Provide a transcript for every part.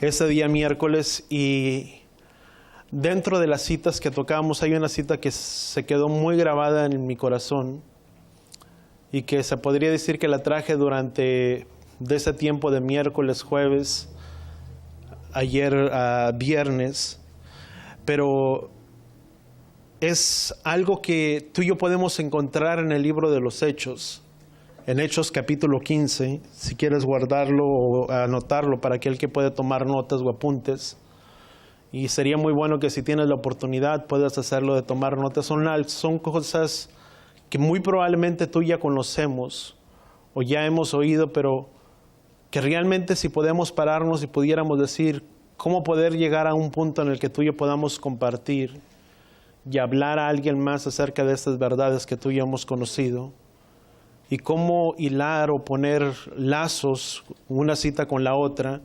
ese día miércoles, y dentro de las citas que tocamos hay una cita que se quedó muy grabada en mi corazón y que se podría decir que la traje durante de ese tiempo de miércoles, jueves, ayer a viernes, pero es algo que tú y yo podemos encontrar en el libro de los Hechos, en Hechos capítulo 15, si quieres guardarlo o anotarlo para aquel que puede tomar notas o apuntes. Y sería muy bueno que si tienes la oportunidad puedas hacerlo de tomar notas. Son cosas que muy probablemente tú ya conocemos o ya hemos oído, pero que realmente si podemos pararnos y pudiéramos decir cómo poder llegar a un punto en el que tú y yo podamos compartir y hablar a alguien más acerca de estas verdades que tú y yo hemos conocido, y cómo hilar o poner lazos una cita con la otra,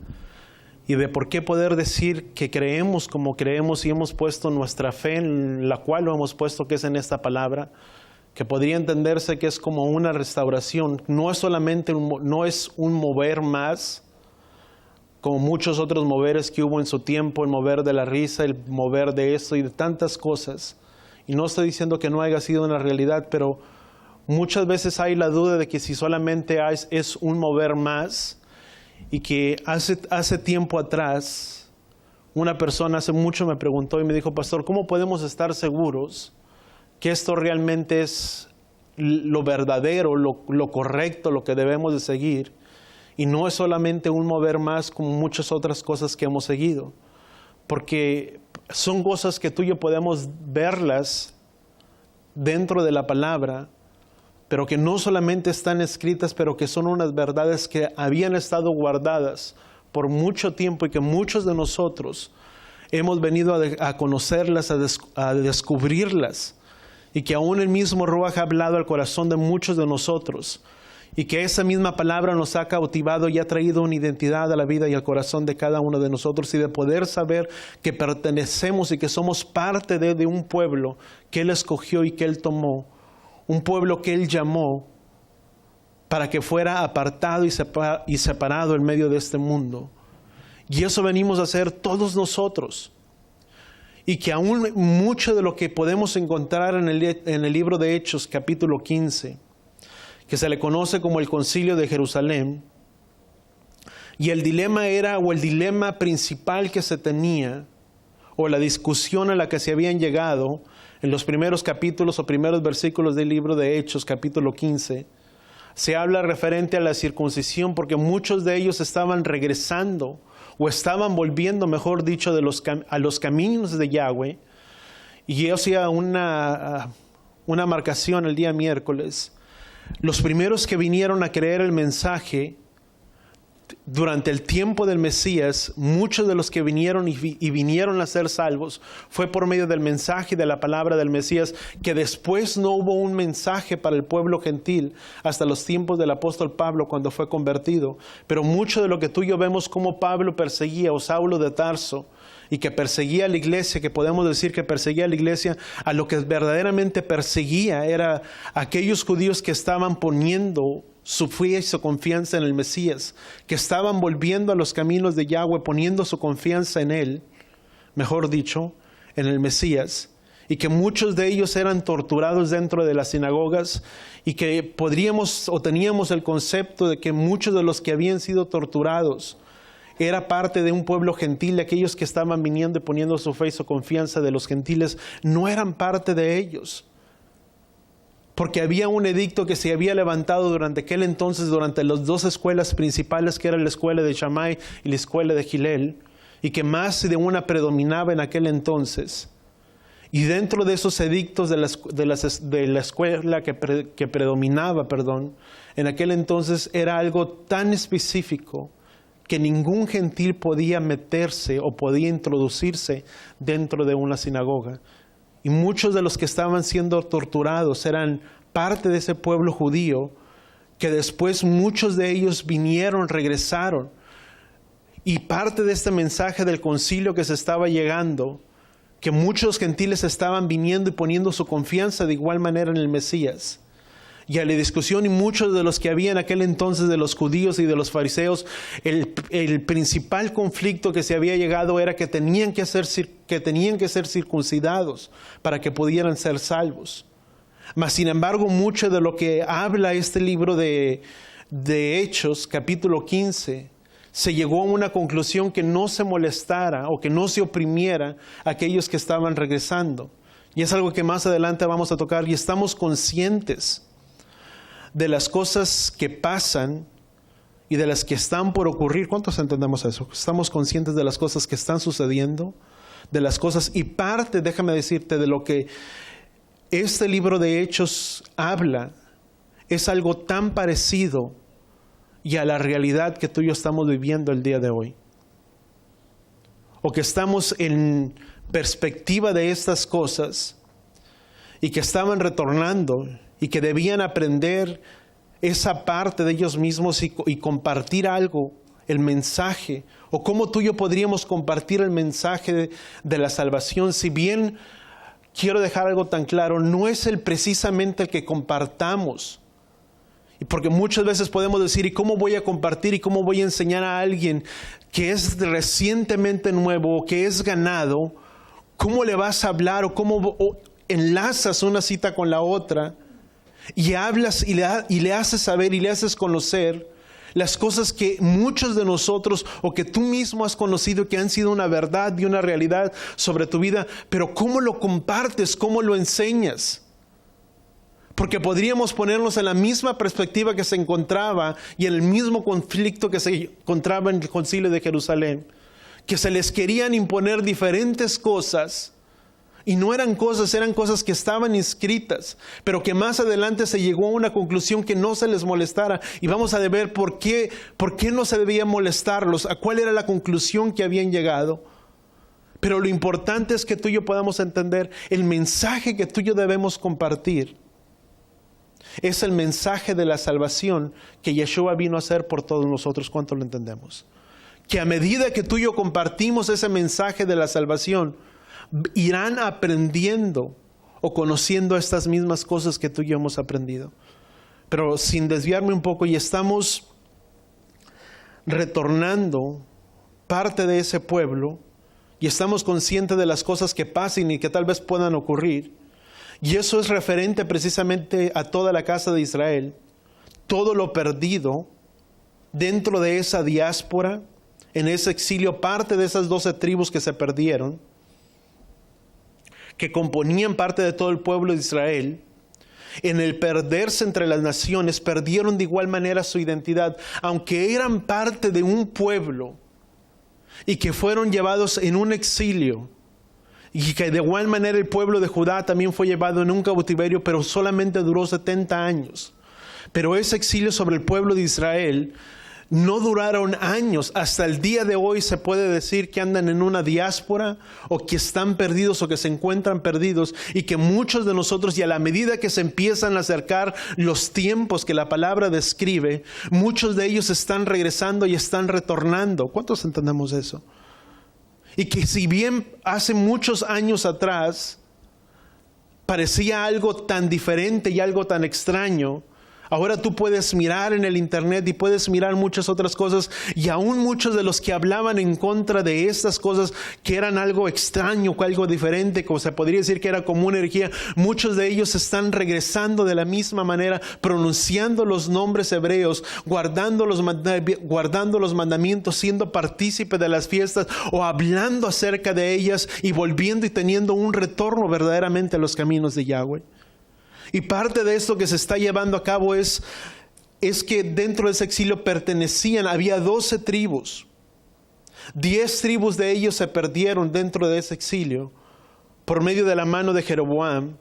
y de por qué poder decir que creemos como creemos y hemos puesto nuestra fe en la cual lo hemos puesto, que es en esta palabra, que podría entenderse que es como una restauración. No es solamente no es un mover más, como muchos otros moveres que hubo en su tiempo, el mover de la risa, el mover de esto y de tantas cosas. Y no estoy diciendo que no haya sido una realidad, pero muchas veces hay la duda de que si solamente es un mover más, y que hace tiempo atrás una persona hace mucho me preguntó y me dijo: pastor, ¿cómo podemos estar seguros que esto realmente es lo verdadero, lo correcto, lo que debemos de seguir? Y no es solamente un mover más como muchas otras cosas que hemos seguido, porque son cosas que tú y yo podemos verlas dentro de la palabra, pero que no solamente están escritas, pero que son unas verdades que habían estado guardadas por mucho tiempo y que muchos de nosotros hemos venido a conocerlas, a descubrirlas, y que aún el mismo Ruach ha hablado al corazón de muchos de nosotros, y que esa misma palabra nos ha cautivado y ha traído una identidad a la vida y al corazón de cada uno de nosotros, y de poder saber que pertenecemos y que somos parte de un pueblo que Él escogió y que Él tomó, un pueblo que Él llamó para que fuera apartado y separado en medio de este mundo. Y eso venimos a hacer todos nosotros. Y que aún mucho de lo que podemos encontrar en el libro de Hechos, capítulo 15, que se le conoce como el Concilio de Jerusalén, y el dilema principal que se tenía, o la discusión a la que se habían llegado en los primeros capítulos o primeros versículos del libro de Hechos, capítulo 15, se habla referente a la circuncisión, porque muchos de ellos estaban regresando, o estaban volviendo, mejor dicho, a los caminos de Yahweh. Y yo hacía una marcación el día miércoles. Los primeros que vinieron a creer el mensaje durante el tiempo del Mesías, muchos de los que vinieron y vinieron a ser salvos, fue por medio del mensaje de la palabra del Mesías, que después no hubo un mensaje para el pueblo gentil hasta los tiempos del apóstol Pablo, cuando fue convertido. Pero mucho de lo que tú y yo vemos como Pablo perseguía, o Saulo de Tarso, y que perseguía a la iglesia, que podemos decir que perseguía a la iglesia, a lo que verdaderamente perseguía era aquellos judíos que estaban poniendo su fe y su confianza en el Mesías, que estaban volviendo a los caminos de Yahweh, poniendo su confianza en Él, mejor dicho, en el Mesías, y que muchos de ellos eran torturados dentro de las sinagogas, y que teníamos el concepto de que muchos de los que habían sido torturados era parte de un pueblo gentil. Aquellos que estaban viniendo y poniendo su fe y su confianza de los gentiles no eran parte de ellos, porque había un edicto que se había levantado durante aquel entonces, durante las dos escuelas principales, que era la escuela de Shammai y la escuela de Gilel, y que más de una predominaba en aquel entonces. Y dentro de esos edictos de la escuela que predominaba, en aquel entonces, era algo tan específico que ningún gentil podía meterse o podía introducirse dentro de una sinagoga. Y muchos de los que estaban siendo torturados eran parte de ese pueblo judío, que después muchos de ellos regresaron. Y parte de este mensaje del concilio que se estaba llegando, que muchos gentiles estaban viniendo y poniendo su confianza de igual manera en el Mesías. y a la discusión, y muchos de los que había en aquel entonces de los judíos y de los fariseos, el principal conflicto que se había llegado era que tenían que ser circuncidados para que pudieran ser salvos. Mas sin embargo, mucho de lo que habla este libro de Hechos, capítulo 15, se llegó a una conclusión que no se molestara o que no se oprimiera a aquellos que estaban regresando. Y es algo que más adelante vamos a tocar, y estamos conscientes de las cosas que pasan y de las que están por ocurrir. ¿Cuántos entendemos eso? Estamos conscientes de las cosas que están sucediendo, de las cosas, y parte, déjame decirte, de lo que este libro de Hechos habla, es algo tan parecido y a la realidad que tú y yo estamos viviendo el día de hoy. O que estamos en perspectiva de estas cosas y que estaban retornando y que debían aprender esa parte de ellos mismos y compartir algo, el mensaje, o cómo tú y yo podríamos compartir el mensaje de la salvación. Si bien quiero dejar algo tan claro, no es precisamente el que compartamos. Y porque muchas veces podemos decir, ¿y cómo voy a compartir y cómo voy a enseñar a alguien que es recientemente nuevo o que es ganado? ¿Cómo le vas a hablar o cómo enlazas una cita con la otra y hablas y le haces saber y le haces conocer las cosas que muchos de nosotros o que tú mismo has conocido que han sido una verdad y una realidad sobre tu vida? Pero ¿cómo lo compartes? ¿Cómo lo enseñas? Porque podríamos ponernos en la misma perspectiva que se encontraba y en el mismo conflicto que se encontraba en el Concilio de Jerusalén, que se les querían imponer diferentes cosas, y no eran cosas que estaban inscritas, pero que más adelante se llegó a una conclusión que no se les molestara. Y vamos a ver por qué no se debía molestarlos, a cuál era la conclusión que habían llegado. Pero lo importante es que tú y yo podamos entender el mensaje que tú y yo debemos compartir. Es el mensaje de la salvación que Yeshua vino a hacer por todos nosotros. ¿Cuánto lo entendemos? Que a medida que tú y yo compartimos ese mensaje de la salvación, irán aprendiendo o conociendo estas mismas cosas que tú y yo hemos aprendido. Pero sin desviarme un poco, y estamos retornando parte de ese pueblo, y estamos conscientes de las cosas que pasan y que tal vez puedan ocurrir. Y eso es referente precisamente a toda la casa de Israel. Todo lo perdido dentro de esa diáspora, en ese exilio, parte de esas 12 tribus que se perdieron, que componían parte de todo el pueblo de Israel, en el perderse entre las naciones, perdieron de igual manera su identidad, aunque eran parte de un pueblo y que fueron llevados en un exilio, y que de igual manera el pueblo de Judá también fue llevado en un cautiverio, pero solamente duró 70 años. Pero ese exilio sobre el pueblo de Israel no duraron años. Hasta el día de hoy se puede decir que andan en una diáspora, o que están perdidos, o que se encuentran perdidos, y que muchos de nosotros, y a la medida que se empiezan a acercar los tiempos que la palabra describe, muchos de ellos están regresando y están retornando. ¿Cuántos entendemos eso? Y que si bien hace muchos años atrás parecía algo tan diferente y algo tan extraño, ahora tú puedes mirar en el internet y puedes mirar muchas otras cosas, y aún muchos de los que hablaban en contra de estas cosas que eran algo extraño, algo diferente, como se podría decir que era como una herejía, muchos de ellos están regresando de la misma manera, pronunciando los nombres hebreos, guardando los mandamientos, siendo partícipe de las fiestas o hablando acerca de ellas, y volviendo y teniendo un retorno verdaderamente a los caminos de Yahweh. Y parte de esto que se está llevando a cabo es que dentro de ese exilio había 12 tribus. 10 tribus de ellos se perdieron dentro de ese exilio por medio de la mano de Jeroboam.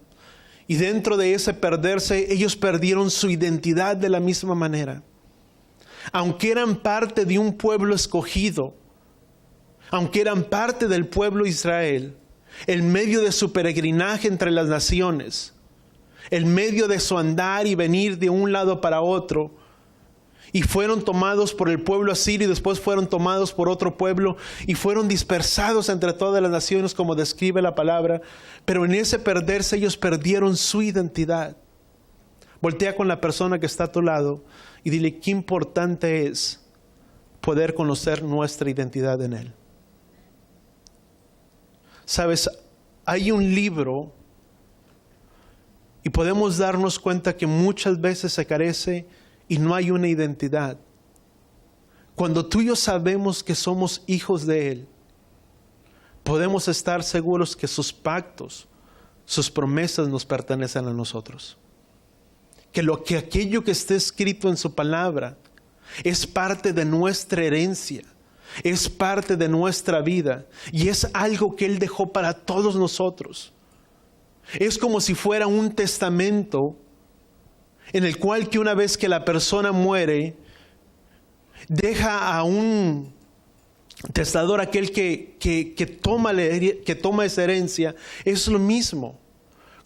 Y dentro de ese perderse, ellos perdieron su identidad de la misma manera. Aunque eran parte de un pueblo escogido, aunque eran parte del pueblo de Israel, en medio de su peregrinaje entre las naciones, en medio de su andar y venir de un lado para otro, y fueron tomados por el pueblo asirio, y después fueron tomados por otro pueblo, y fueron dispersados entre todas las naciones, como describe la palabra. Pero en ese perderse ellos perdieron su identidad. Voltea con la persona que está a tu lado y dile qué importante es poder conocer nuestra identidad en Él. Sabes, hay un libro y podemos darnos cuenta que muchas veces se carece y no hay una identidad. Cuando tú y yo sabemos que somos hijos de Él, podemos estar seguros que sus pactos, sus promesas nos pertenecen a nosotros. Que aquello que esté escrito en su palabra es parte de nuestra herencia, es parte de nuestra vida y es algo que Él dejó para todos nosotros. Es como si fuera un testamento en el cual que una vez que la persona muere, deja a un testador, aquel que toma esa herencia. Es lo mismo.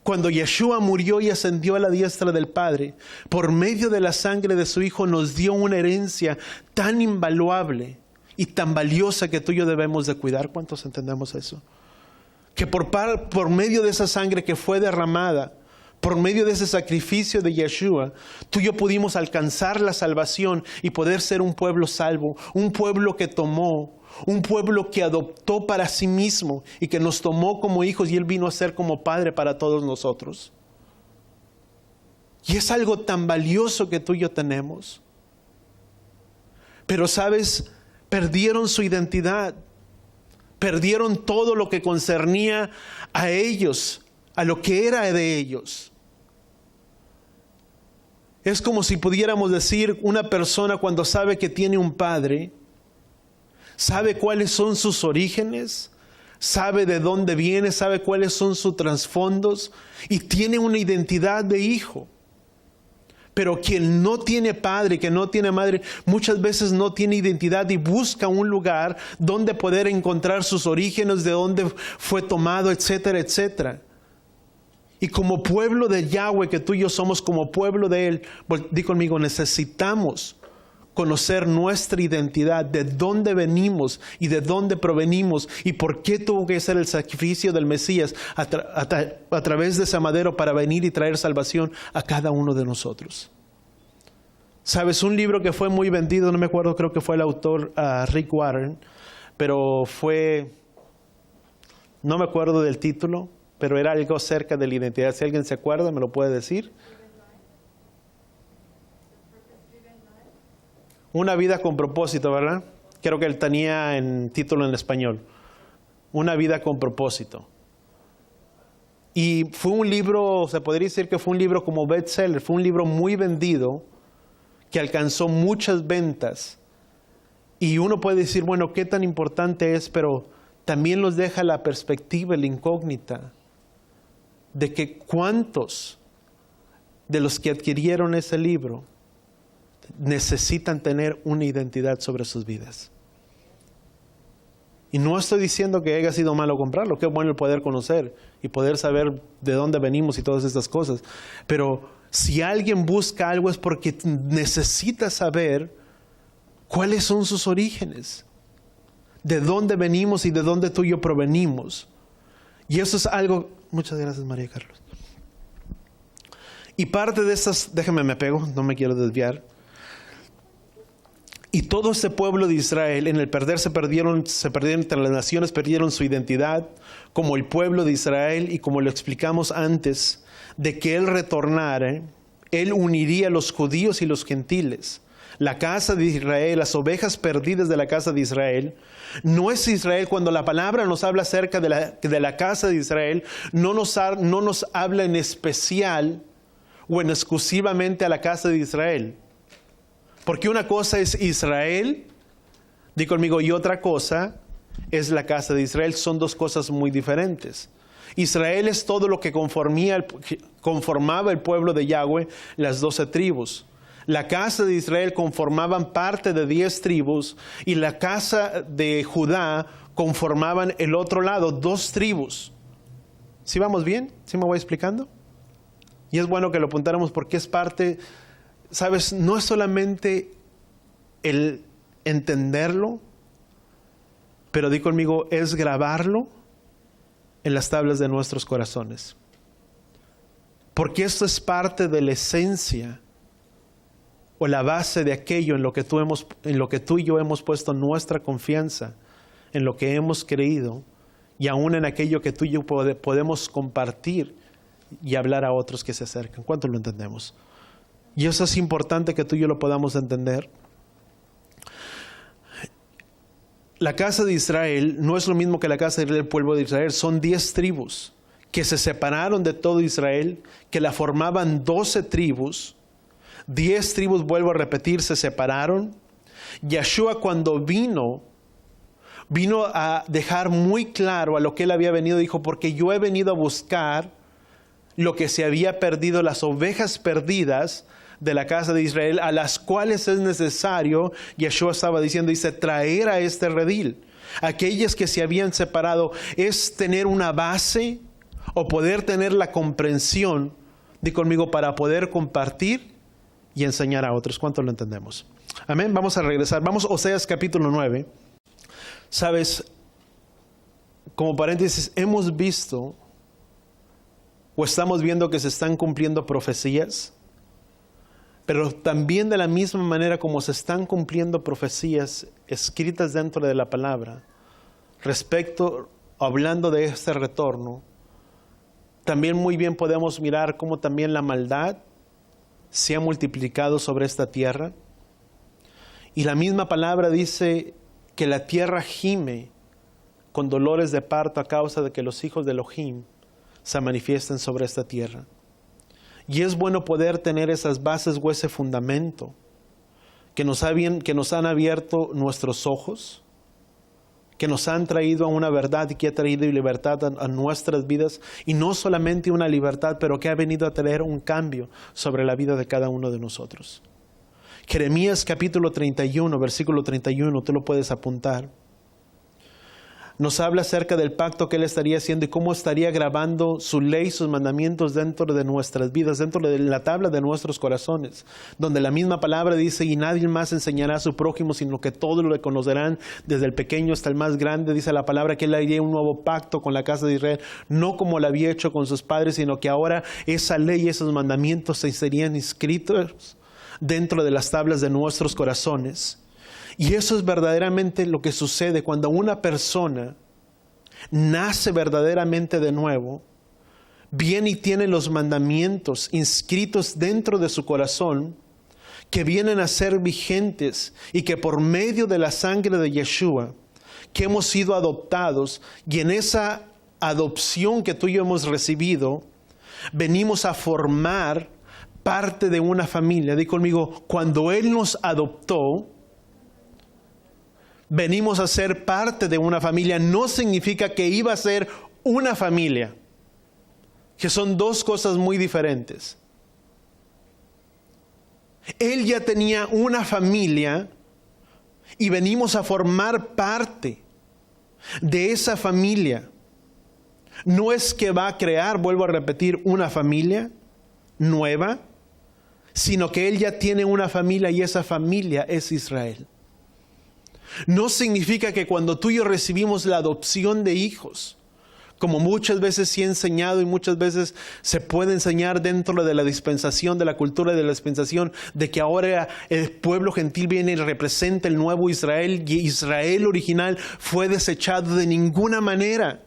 Cuando Yeshua murió y ascendió a la diestra del Padre, por medio de la sangre de su Hijo nos dio una herencia tan invaluable y tan valiosa que tú y yo debemos de cuidar. ¿Cuántos entendemos eso? Que por medio de esa sangre que fue derramada, por medio de ese sacrificio de Yeshua, tú y yo pudimos alcanzar la salvación y poder ser un pueblo salvo, un pueblo que tomó, un pueblo que adoptó para sí mismo y que nos tomó como hijos y Él vino a ser como Padre para todos nosotros. Y es algo tan valioso que tú y yo tenemos. Pero sabes, perdieron su identidad, perdieron todo lo que concernía a ellos, a lo que era de ellos. Es como si pudiéramos decir, una persona cuando sabe que tiene un padre, sabe cuáles son sus orígenes, sabe de dónde viene, sabe cuáles son sus trasfondos y tiene una identidad de hijo. Pero quien no tiene padre, que no tiene madre, muchas veces no tiene identidad y busca un lugar donde poder encontrar sus orígenes, de dónde fue tomado, etcétera, etcétera. Y como pueblo de Yahweh, que tú y yo somos como pueblo de Él, di conmigo, necesitamos conocer nuestra identidad, de dónde venimos y de dónde provenimos y por qué tuvo que ser el sacrificio del Mesías a través de ese madero para venir y traer salvación a cada uno de nosotros. Sabes, un libro que fue muy vendido, no me acuerdo, creo que fue el autor Rick Warren, pero no me acuerdo del título, pero era algo acerca de la identidad. Si alguien se acuerda, me lo puede decir. Una vida con propósito, ¿verdad? Creo que él tenía en título en español. Una vida con propósito. Y fue un libro, se podría decir que fue un libro como bestseller, fue un libro muy vendido, que alcanzó muchas ventas. Y uno puede decir, bueno, ¿qué tan importante es? Pero también nos deja la perspectiva, la incógnita, de que cuántos de los que adquirieron ese libro necesitan tener una identidad sobre sus vidas. Y no estoy diciendo que haya sido malo comprarlo, qué bueno el poder conocer y poder saber de dónde venimos y todas estas cosas. Pero si alguien busca algo es porque necesita saber cuáles son sus orígenes, de dónde venimos y de dónde tú y yo provenimos. Y eso es algo. Muchas gracias, María Carlos. Y parte de esas, déjame me pego, no me quiero desviar. Y todo ese pueblo de Israel, en el perder se perdieron entre las naciones, perdieron su identidad como el pueblo de Israel, y como lo explicamos antes, de que Él retornara, Él uniría a los judíos y los gentiles. La casa de Israel, las ovejas perdidas de la casa de Israel. No es Israel, cuando la palabra nos habla acerca de la casa de Israel, no nos habla en especial o en exclusivamente a la casa de Israel. Porque una cosa es Israel, di conmigo, y otra cosa es la casa de Israel. Son dos cosas muy diferentes. Israel es todo lo que conformaba el pueblo de Yahweh, las 12 tribus. La casa de Israel conformaban parte de 10 tribus y la casa de Judá conformaban el otro lado, 2 tribus. ¿Sí vamos bien? ¿Sí me voy explicando? Y es bueno que lo apuntáramos porque es parte, sabes, no es solamente el entenderlo, pero di conmigo, es grabarlo en las tablas de nuestros corazones. Porque esto es parte de la esencia o la base de aquello en lo que tú y yo hemos puesto nuestra confianza, en lo que hemos creído y aún en aquello que tú y yo podemos compartir y hablar a otros que se acercan. ¿Cuánto lo entendemos? Y eso es importante que tú y yo lo podamos entender. La casa de Israel no es lo mismo que la casa del pueblo de Israel. Son 10 tribus que se separaron de todo Israel, que la formaban 12 tribus. 10 tribus, vuelvo a repetir, se separaron. Yeshua cuando vino a dejar muy claro a lo que él había venido. Dijo, porque yo he venido a buscar lo que se había perdido, las ovejas perdidas de la casa de Israel, a las cuales es necesario, Yeshua estaba diciendo, dice, traer a este redil. Aquellas que se habían separado, es tener una base o poder tener la comprensión, di conmigo, para poder compartir y enseñar a otros. ¿Cuánto lo entendemos? Amén. Vamos a regresar. Vamos a Oseas capítulo 9. Sabes, como paréntesis, hemos visto o estamos viendo que se están cumpliendo profecías, pero también de la misma manera como se están cumpliendo profecías escritas dentro de la palabra, hablando de este retorno, también muy bien podemos mirar cómo también la maldad se ha multiplicado sobre esta tierra. Y la misma palabra dice que la tierra gime con dolores de parto a causa de que los hijos de Elohim se manifiesten sobre esta tierra. Y es bueno poder tener esas bases o ese fundamento que nos han abierto nuestros ojos, que nos han traído a una verdad y que ha traído libertad a nuestras vidas. Y no solamente una libertad, pero que ha venido a traer un cambio sobre la vida de cada uno de nosotros. Jeremías capítulo 31, versículo 31, tú lo puedes apuntar. Nos habla acerca del pacto que Él estaría haciendo y cómo estaría grabando su ley, sus mandamientos dentro de nuestras vidas, dentro de la tabla de nuestros corazones, donde la misma palabra dice, y nadie más enseñará a su prójimo, sino que todos lo conocerán, desde el pequeño hasta el más grande. Dice la palabra que Él haría un nuevo pacto con la casa de Israel, no como lo había hecho con sus padres, sino que ahora esa ley y esos mandamientos se serían inscritos dentro de las tablas de nuestros corazones. Y eso es verdaderamente lo que sucede cuando una persona nace verdaderamente de nuevo, viene y tiene los mandamientos inscritos dentro de su corazón, que vienen a ser vigentes y que por medio de la sangre de Yeshua, que hemos sido adoptados, y en esa adopción que tú y yo hemos recibido, venimos a formar parte de una familia. Di conmigo, cuando Él nos adoptó, venimos a ser parte de una familia. No significa que iba a ser una familia, que son dos cosas muy diferentes. Él ya tenía una familia y venimos a formar parte de esa familia. No es que va a crear, vuelvo a repetir, una familia nueva, sino que Él ya tiene una familia y esa familia es Israel. No significa que cuando tú y yo recibimos la adopción de hijos, como muchas veces sí he enseñado y muchas veces se puede enseñar dentro de la dispensación, de la cultura de la dispensación, de que ahora el pueblo gentil viene y representa el nuevo Israel, y Israel original fue desechado. De ninguna manera.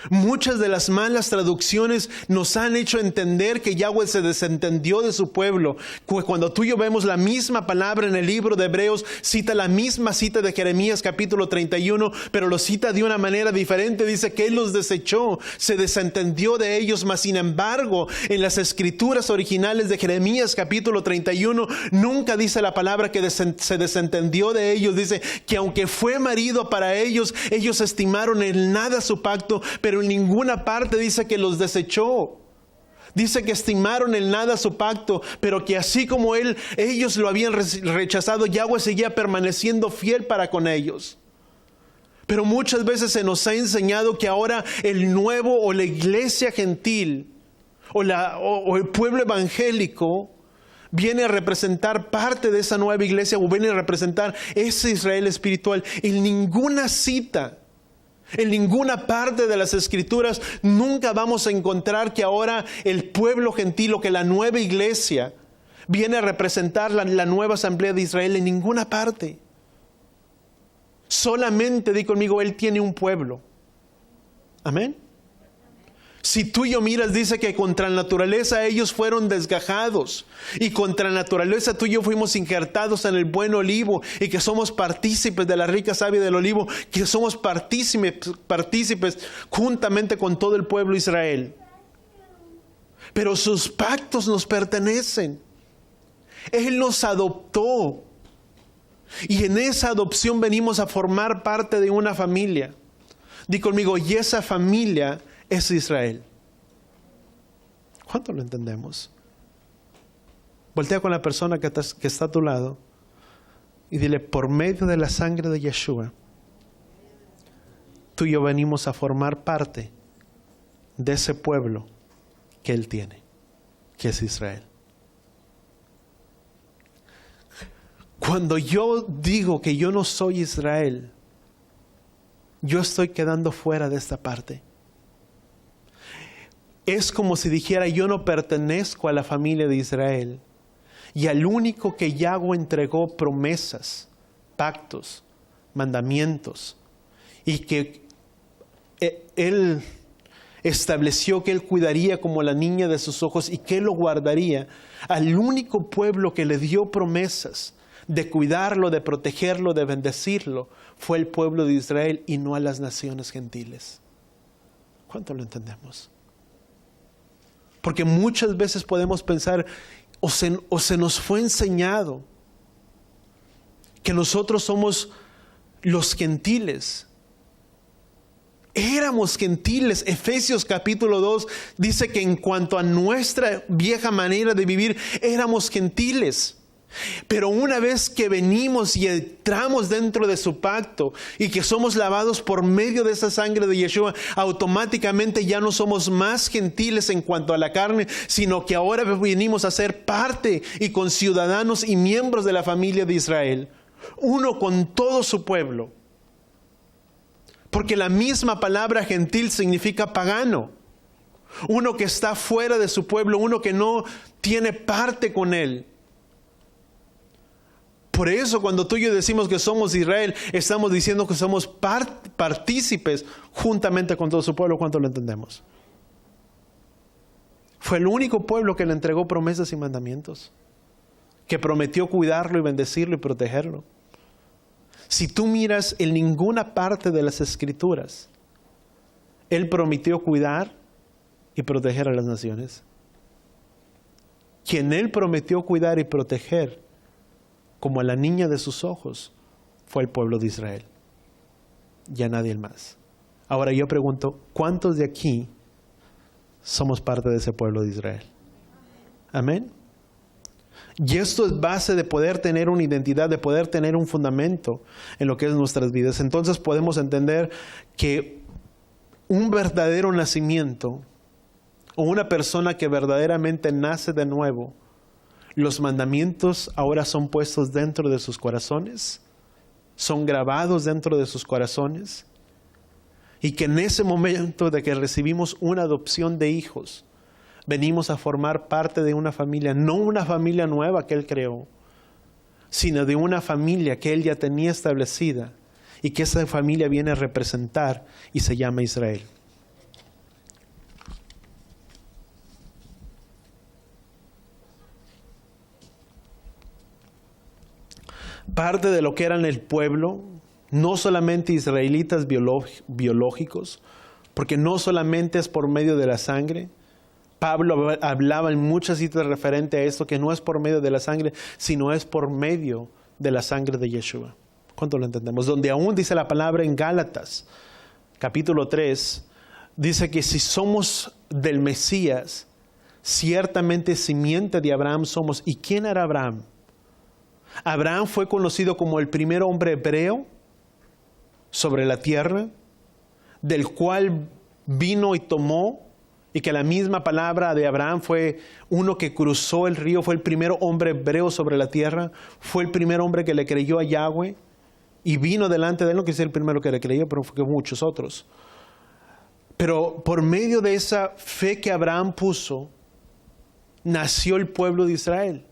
Muchas de las malas traducciones nos han hecho entender que Yahweh se desentendió de su pueblo. Cuando tú y yo vemos la misma palabra en el libro de Hebreos, cita la misma cita de Jeremías capítulo 31, pero lo cita de una manera diferente. Dice que Él los desechó, se desentendió de ellos, mas sin embargo, en las escrituras originales de Jeremías capítulo 31, nunca dice la palabra que se desentendió de ellos. Dice que aunque fue marido para ellos, ellos estimaron en nada su pacto, pero en ninguna parte dice que los desechó. Dice que estimaron en nada su pacto, pero que así como ellos lo habían rechazado, Yahweh seguía permaneciendo fiel para con ellos. Pero muchas veces se nos ha enseñado que ahora el nuevo o la iglesia gentil o el pueblo evangélico viene a representar parte de esa nueva iglesia, o viene a representar ese Israel espiritual. En ninguna cita En ninguna parte de las Escrituras nunca vamos a encontrar que ahora el pueblo gentil o que la nueva iglesia viene a representar la nueva asamblea de Israel. En ninguna parte. Solamente, di conmigo, Él tiene un pueblo. Amén. Si tú y yo miras, dice que contra la naturaleza ellos fueron desgajados. Y contra la naturaleza tú y yo fuimos injertados en el buen olivo. Y que somos partícipes de la rica savia del olivo. Que somos partícipes juntamente con todo el pueblo de Israel. Pero sus pactos nos pertenecen. Él nos adoptó. Y en esa adopción venimos a formar parte de una familia. Di conmigo, y esa familia es Israel. ¿Cuánto lo entendemos? Voltea con la persona que está a tu lado y dile, por medio de la sangre de Yeshua, tú y yo venimos a formar parte de ese pueblo que Él tiene, que es Israel. Cuando yo digo que yo no soy Israel, yo estoy quedando fuera de esta parte. Es como si dijera, yo no pertenezco a la familia de Israel. Y al único que Yahweh entregó promesas, pactos, mandamientos, y que Él estableció que Él cuidaría como la niña de sus ojos y que Él lo guardaría, al único pueblo que le dio promesas de cuidarlo, de protegerlo, de bendecirlo, fue el pueblo de Israel y no a las naciones gentiles. ¿Cuánto lo entendemos? Porque muchas veces podemos pensar, o se nos fue enseñado que nosotros somos los gentiles. Éramos gentiles. Efesios capítulo 2 dice que en cuanto a nuestra vieja manera de vivir, éramos gentiles. Pero una vez que venimos y entramos dentro de su pacto y que somos lavados por medio de esa sangre de Yeshua, automáticamente ya no somos más gentiles en cuanto a la carne, sino que ahora venimos a ser parte y conciudadanos y miembros de la familia de Israel, uno con todo su pueblo. Porque la misma palabra gentil significa pagano, uno que está fuera de su pueblo, uno que no tiene parte con él. Por eso cuando tú y yo decimos que somos Israel, estamos diciendo que somos partícipes juntamente con todo su pueblo. ¿Cuánto lo entendemos? Fue el único pueblo que le entregó promesas y mandamientos, que prometió cuidarlo y bendecirlo y protegerlo. Si tú miras en ninguna parte de las Escrituras, Él prometió cuidar y proteger a las naciones. Quien Él prometió cuidar y proteger como a la niña de sus ojos, fue el pueblo de Israel. Ya nadie más. Ahora yo pregunto, ¿cuántos de aquí somos parte de ese pueblo de Israel? Amén. Y esto es base de poder tener una identidad, de poder tener un fundamento en lo que es nuestras vidas. Entonces podemos entender que un verdadero nacimiento, o una persona que verdaderamente nace de nuevo, los mandamientos ahora son puestos dentro de sus corazones, son grabados dentro de sus corazones, y que en ese momento de que recibimos una adopción de hijos, venimos a formar parte de una familia, no una familia nueva que Él creó, sino de una familia que Él ya tenía establecida y que esa familia viene a representar y se llama Israel. Parte de lo que eran el pueblo, no solamente israelitas biológicos, porque no solamente es por medio de la sangre. Pablo hablaba en muchas citas referente a esto, que no es por medio de la sangre, sino es por medio de la sangre de Yeshua. ¿Cuánto lo entendemos? Donde aún dice la palabra en Gálatas, capítulo 3, dice que si somos del Mesías, ciertamente simiente de Abraham somos. ¿Y quién era Abraham? Abraham fue conocido como el primer hombre hebreo sobre la tierra, del cual vino y tomó, y que la misma palabra de Abraham fue uno que cruzó el río, fue el primer hombre hebreo sobre la tierra, fue el primer hombre que le creyó a Yahweh, y vino delante de él, no quise ser el primero que le creyó, pero fue muchos otros. Pero por medio de esa fe que Abraham puso, nació el pueblo de Israel.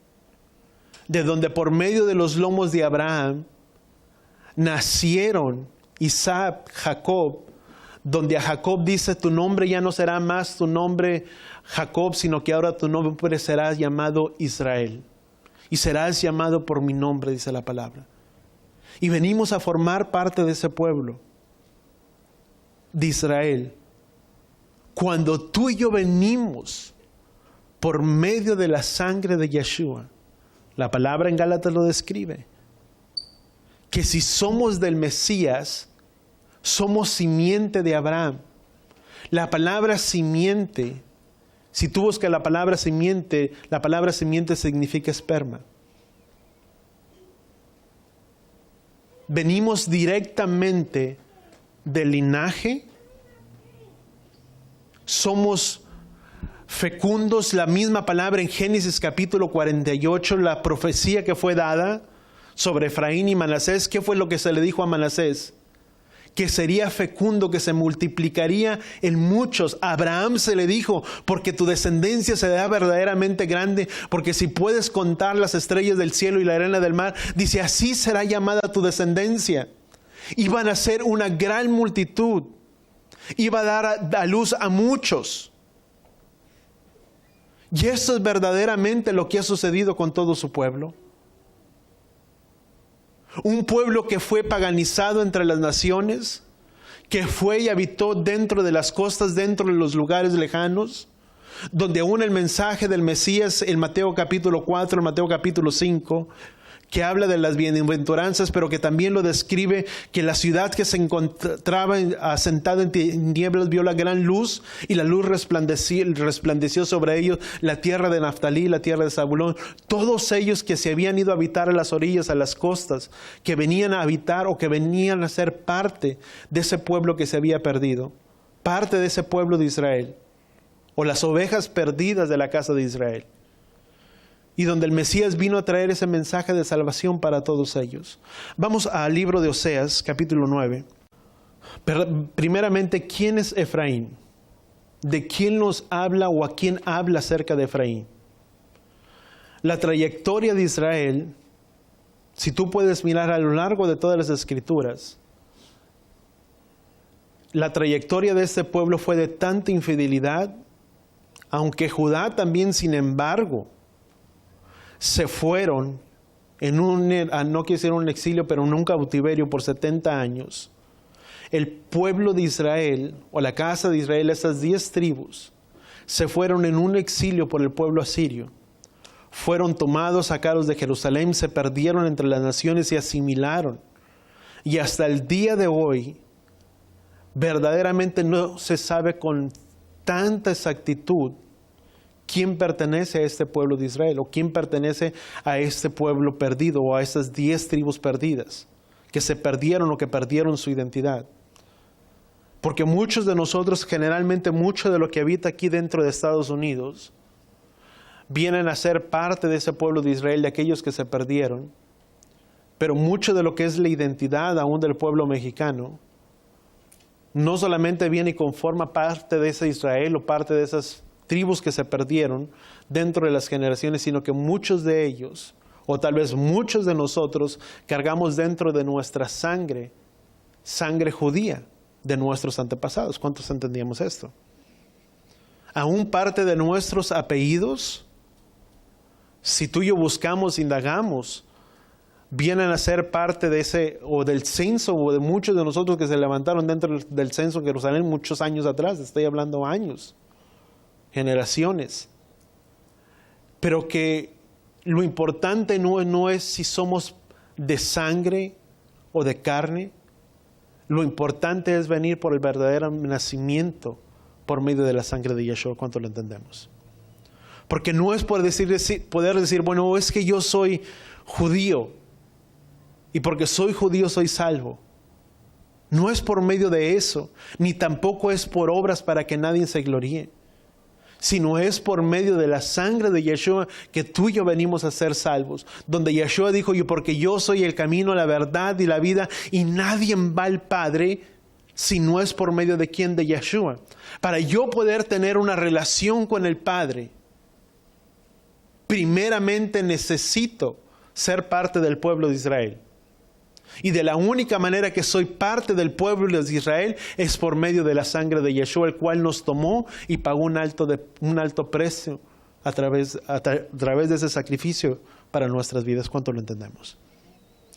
De donde por medio de los lomos de Abraham nacieron Isaac, Jacob, donde a Jacob dice, tu nombre ya no será más tu nombre Jacob, sino que ahora tu nombre será llamado Israel. Y serás llamado por mi nombre, dice la palabra. Y venimos a formar parte de ese pueblo de Israel. Cuando tú y yo venimos por medio de la sangre de Yeshua, la palabra en Gálatas lo describe, que si somos del Mesías, somos simiente de Abraham. La palabra simiente, si tú buscas la palabra simiente significa esperma. Venimos directamente del linaje, somos fecundos. La misma palabra en Génesis capítulo 48, la profecía que fue dada sobre Efraín y Manasés, ¿qué fue lo que se le dijo a Manasés? Que sería fecundo, que se multiplicaría en muchos. A Abraham se le dijo, porque tu descendencia será verdaderamente grande, porque si puedes contar las estrellas del cielo y la arena del mar, dice, así será llamada tu descendencia. Iban a ser una gran multitud, iba a dar a luz a muchos. Y eso es verdaderamente lo que ha sucedido con todo su pueblo. Un pueblo que fue paganizado entre las naciones, que fue y habitó dentro de las costas, dentro de los lugares lejanos, donde aún el mensaje del Mesías, en Mateo capítulo 4, en Mateo capítulo 5, que habla de las bienaventuranzas, pero que también lo describe, que la ciudad que se encontraba asentada en tinieblas vio la gran luz, y la luz resplandeció sobre ellos, la tierra de Naftalí, la tierra de Zabulón, todos ellos que se habían ido a habitar a las orillas, a las costas, que venían a habitar o que venían a ser parte de ese pueblo que se había perdido, parte de ese pueblo de Israel, o las ovejas perdidas de la casa de Israel. Y donde el Mesías vino a traer ese mensaje de salvación para todos ellos. Vamos al libro de Oseas, capítulo 9. Primeramente, ¿quién es Efraín? ¿De quién nos habla o a quién habla acerca de Efraín? La trayectoria de Israel, si tú puedes mirar a lo largo de todas las escrituras, la trayectoria de este pueblo fue de tanta infidelidad, aunque Judá también, sin embargo, se fueron no quiero decir un exilio, pero en un cautiverio por 70 años. El pueblo de Israel, o la casa de Israel, esas 10 tribus, se fueron en un exilio por el pueblo asirio. Fueron tomados, sacados de Jerusalén, se perdieron entre las naciones y asimilaron. Y hasta el día de hoy, verdaderamente no se sabe con tanta exactitud quién pertenece a este pueblo de Israel, o quién pertenece a este pueblo perdido, o a esas 10 tribus perdidas, que se perdieron o que perdieron su identidad. Porque muchos de nosotros, generalmente mucho de lo que habita aquí dentro de Estados Unidos, vienen a ser parte de ese pueblo de Israel, de aquellos que se perdieron. Pero mucho de lo que es la identidad aún del pueblo mexicano, no solamente viene y conforma parte de ese Israel o parte de esas tribus que se perdieron dentro de las generaciones, sino que muchos de ellos, o tal vez muchos de nosotros, cargamos dentro de nuestra sangre judía de nuestros antepasados. ¿Cuántos entendíamos esto? Aún parte de nuestros apellidos, si tú y yo buscamos, indagamos, vienen a ser parte de ese, o del censo, o de muchos de nosotros que se levantaron dentro del censo en Jerusalén muchos años atrás. Estoy hablando años, generaciones. Pero que lo importante no es si somos de sangre o de carne. Lo importante es venir por el verdadero nacimiento por medio de la sangre de Yeshua. ¿Cuánto lo entendemos? Porque no es poder decir, bueno, es que yo soy judío y porque soy judío soy salvo. No es por medio de eso, ni tampoco es por obras para que nadie se gloríe, sino es por medio de la sangre de Yeshua que tú y yo venimos a ser salvos. Donde Yeshua dijo, porque yo soy el camino, la verdad y la vida, y nadie va al Padre si no es por medio de quién, de Yeshua. Para yo poder tener una relación con el Padre, primeramente necesito ser parte del pueblo de Israel. Y de la única manera que soy parte del pueblo de Israel es por medio de la sangre de Yeshua, el cual nos tomó y pagó un alto precio a través de ese sacrificio para nuestras vidas. ¿Cuánto lo entendemos?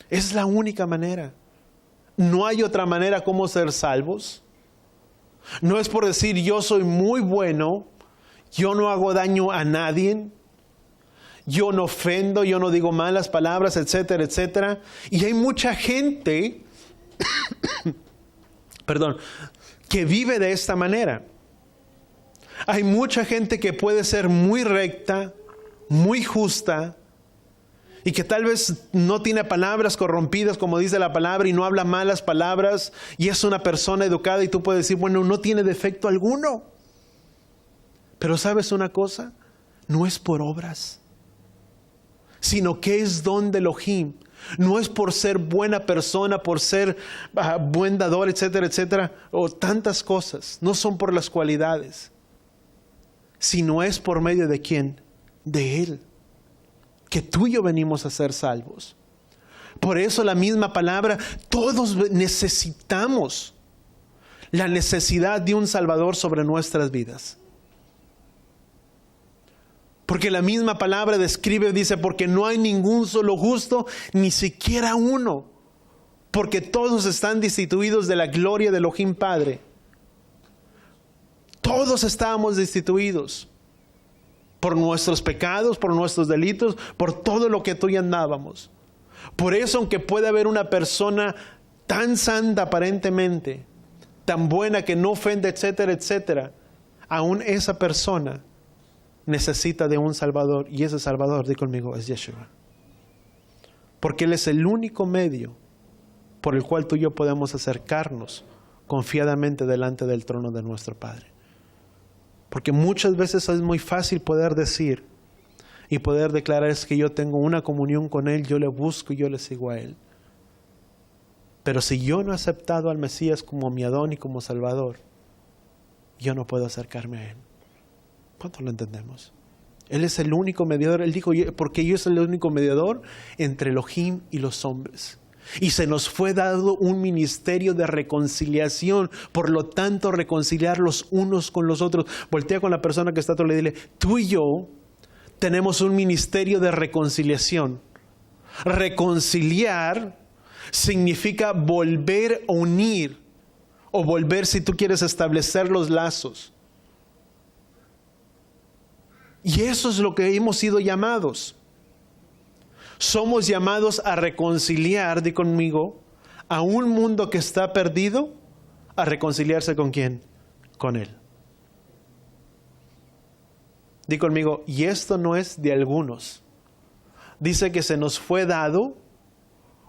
Es la única manera. No hay otra manera como ser salvos. No es por decir yo soy muy bueno, yo no hago daño a nadie, yo no ofendo, yo no digo malas palabras, etcétera, etcétera. Y hay mucha gente, que vive de esta manera. Hay mucha gente que puede ser muy recta, muy justa, y que tal vez no tiene palabras corrompidas, como dice la palabra, y no habla malas palabras, y es una persona educada, y tú puedes decir, bueno, no tiene defecto alguno. Pero ¿sabes una cosa? No es por obras, sino que es don de Elohim. No es por ser buena persona, por ser buen dador, etcétera, etcétera, o tantas cosas. No son por las cualidades, sino es por medio de quién, de Él, que tú y yo venimos a ser salvos. Por eso la misma palabra, todos necesitamos la necesidad de un Salvador sobre nuestras vidas. Porque la misma palabra describe, dice, porque no hay ningún solo justo, ni siquiera uno. Porque todos están destituidos de la gloria de Elohim Padre. Todos estábamos destituidos por nuestros pecados, por nuestros delitos, por todo lo que tú y andábamos. Por eso, aunque pueda haber una persona tan santa aparentemente, tan buena que no ofende, etcétera, etcétera, aún esa persona necesita de un Salvador, y ese Salvador, di conmigo, es Yeshua. Porque Él es el único medio por el cual tú y yo podemos acercarnos confiadamente delante del trono de nuestro Padre. Porque muchas veces es muy fácil poder decir y poder declarar, es que yo tengo una comunión con Él, yo le busco y yo le sigo a Él. Pero si yo no he aceptado al Mesías como mi Adón y como Salvador, yo no puedo acercarme a Él. ¿Cuánto lo entendemos? Él es el único mediador. Él dijo, porque yo soy el único mediador entre Elohim y los hombres. Y se nos fue dado un ministerio de reconciliación. Por lo tanto, reconciliar los unos con los otros. Voltea con la persona que está a tu lado y dile, tú y yo tenemos un ministerio de reconciliación. Reconciliar significa volver a unir, o volver, si tú quieres, establecer los lazos. Y eso es lo que hemos sido llamados. Somos llamados a reconciliar, di conmigo, a un mundo que está perdido, a reconciliarse con ¿quién? Con Él. Di conmigo, y esto no es de algunos. Dice que se nos fue dado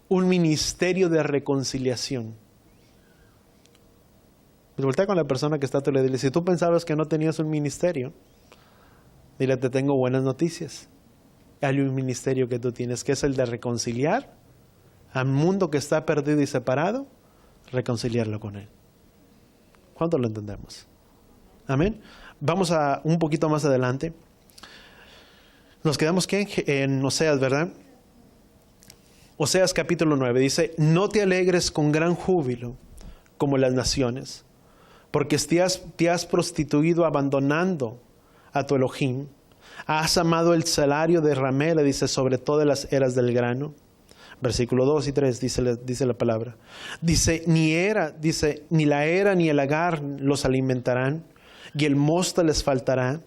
un ministerio de reconciliación. Voltea con la persona que está a tu lado y dile, si tú pensabas que no tenías un ministerio, dile, te tengo buenas noticias. Hay un ministerio que tú tienes, que es el de reconciliar al mundo que está perdido y separado, reconciliarlo con Él. ¿Cuánto lo entendemos? Amén. Vamos a un poquito más adelante. Nos quedamos en Oseas, ¿verdad? Oseas capítulo 9 dice, no te alegres con gran júbilo como las naciones, porque te has prostituido abandonando a tu Elohim. Has amado el salario de ramera, dice, sobre todas las eras del grano. Versículo 2 y 3 dice la palabra. Dice, ni la era ni el agar los alimentarán, y el mosto les faltará.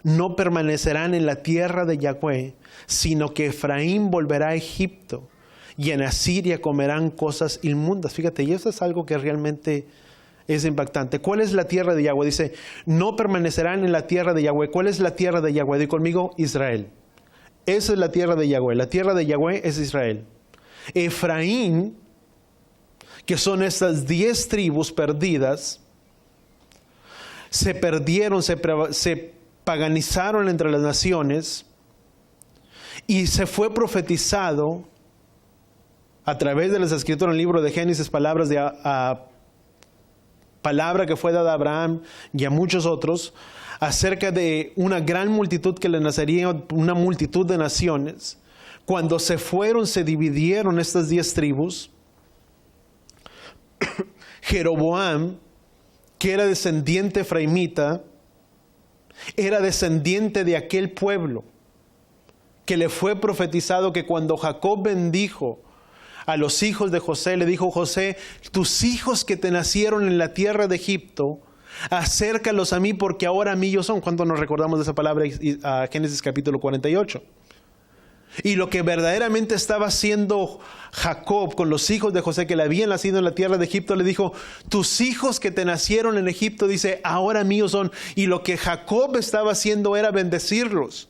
No permanecerán en la tierra de Yahweh, sino que Efraín volverá a Egipto, y en Asiria comerán cosas inmundas. Fíjate, y eso es algo que realmente es impactante. ¿Cuál es la tierra de Yahweh? Dice, no permanecerán en la tierra de Yahweh. ¿Cuál es la tierra de Yahweh? Di conmigo, Israel. Esa es la tierra de Yahweh. La tierra de Yahweh es Israel. Efraín, que son estas 10 tribus perdidas, se perdieron, se paganizaron entre las naciones y se fue profetizado a través de las escrituras en el libro de Génesis, palabra que fue dada a Abraham y a muchos otros, acerca de una gran multitud que le nacería, una multitud de naciones. Cuando se fueron, se dividieron estas 10 tribus. Jeroboam, que era descendiente efraimita, era descendiente de aquel pueblo que le fue profetizado que cuando Jacob bendijo a los hijos de José, le dijo: José, tus hijos que te nacieron en la tierra de Egipto, acércalos a mí porque ahora míos son. ¿Cuánto nos recordamos de esa palabra a Génesis capítulo 48? Y lo que verdaderamente estaba haciendo Jacob con los hijos de José que le habían nacido en la tierra de Egipto, le dijo: tus hijos que te nacieron en Egipto, dice, ahora míos son. Y lo que Jacob estaba haciendo era bendecirlos.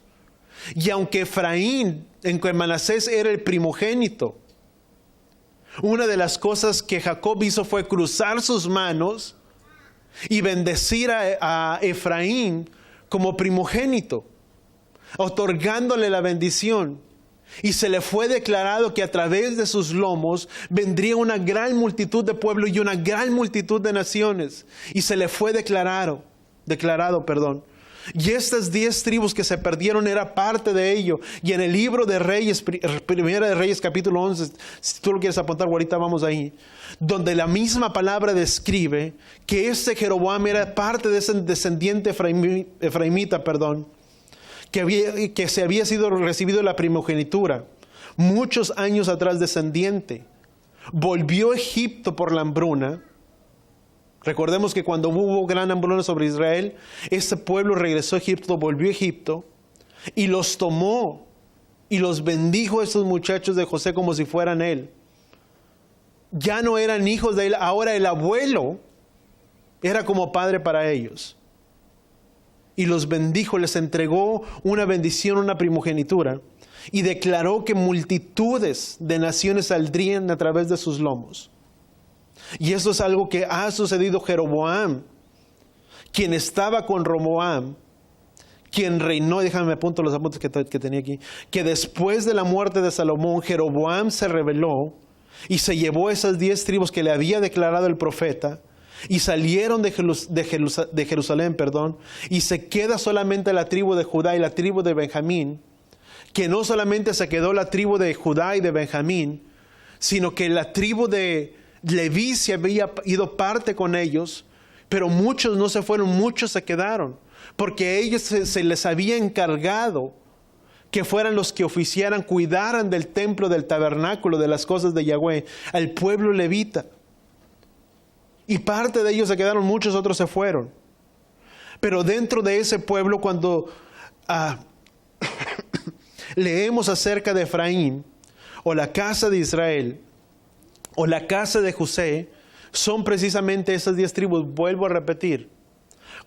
Y aunque Efraín, en que Manasés era el primogénito, una de las cosas que Jacob hizo fue cruzar sus manos y bendecir a Efraín como primogénito, otorgándole la bendición. Y se le fue declarado que a través de sus lomos vendría una gran multitud de pueblos y una gran multitud de naciones. Y se le fue declarado. Y estas 10 tribus que se perdieron era parte de ello. Y en el libro de Reyes, Primera de Reyes capítulo 11, si tú lo quieres apuntar, ahorita vamos ahí, donde la misma palabra describe que este Jeroboam era parte de ese descendiente efraimita, que se había sido recibido la primogenitura, muchos años atrás descendiente, volvió a Egipto por la hambruna. Recordemos que cuando hubo gran hambruna sobre Israel, este pueblo regresó a Egipto, volvió a Egipto, y los tomó y los bendijo a esos muchachos de José como si fueran él. Ya no eran hijos de él, ahora el abuelo era como padre para ellos. Y los bendijo, les entregó una bendición, una primogenitura, y declaró que multitudes de naciones saldrían a través de sus lomos. Y eso es algo que ha sucedido. Jeroboam, quien estaba con Roboam, quien reinó, déjame apunto los apuntes que tenía aquí, que después de la muerte de Salomón, Jeroboam se rebeló y se llevó esas 10 tribus que le había declarado el profeta, y salieron de Jerusalén, y se queda solamente la tribu de Judá y la tribu de Benjamín, que no solamente se quedó la tribu de Judá y de Benjamín, sino que la tribu de Leví se había ido parte con ellos, pero muchos no se fueron, muchos se quedaron, porque a ellos se les había encargado que fueran los que oficiaran, cuidaran del templo, del tabernáculo, de las cosas de Yahweh, al pueblo levita. Y parte de ellos se quedaron, muchos otros se fueron. Pero dentro de ese pueblo, cuando leemos acerca de Efraín, o la casa de Israel, o la casa de José, son precisamente esas 10 tribus. Vuelvo a repetir,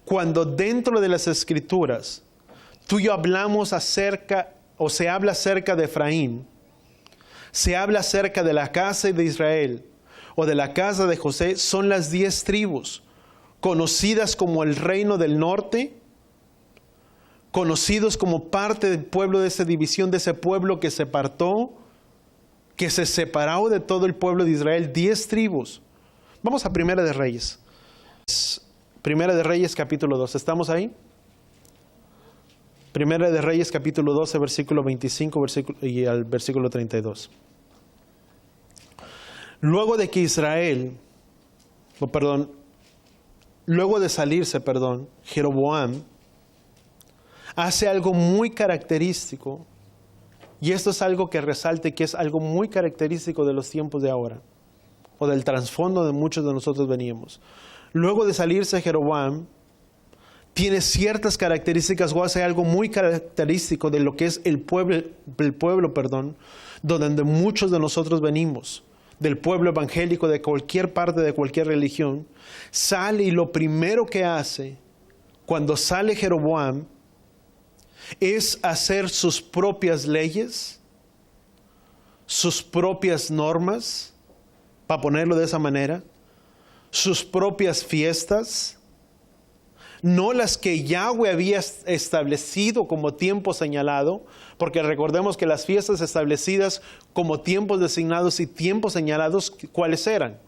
cuando dentro de las escrituras tú y yo hablamos acerca, o se habla acerca de Efraín, se habla acerca de la casa de Israel o de la casa de José, son las 10 tribus conocidas como el reino del norte, conocidos como parte del pueblo, de esa división, de ese pueblo que se apartó, que se separó de todo el pueblo de Israel. 10 tribus. Vamos a Primera de Reyes. Primera de Reyes capítulo 2. ¿Estamos ahí? Primera de Reyes capítulo 12, versículo 25 y al versículo 32. Luego de que luego de salirse, Jeroboam hace algo muy característico, y esto es algo que resalte, que es algo muy característico de los tiempos de ahora, o del trasfondo de muchos de nosotros veníamos. Luego de salirse Jeroboam, tiene ciertas características, o hace algo muy característico de lo que es el pueblo, donde muchos de nosotros venimos, del pueblo evangélico, de cualquier parte, de cualquier religión. Sale, y lo primero que hace cuando sale Jeroboam es hacer sus propias leyes, sus propias normas, para ponerlo de esa manera, sus propias fiestas, no las que Yahweh había establecido como tiempo señalado, porque recordemos que las fiestas establecidas como tiempos designados y tiempos señalados, ¿cuáles eran?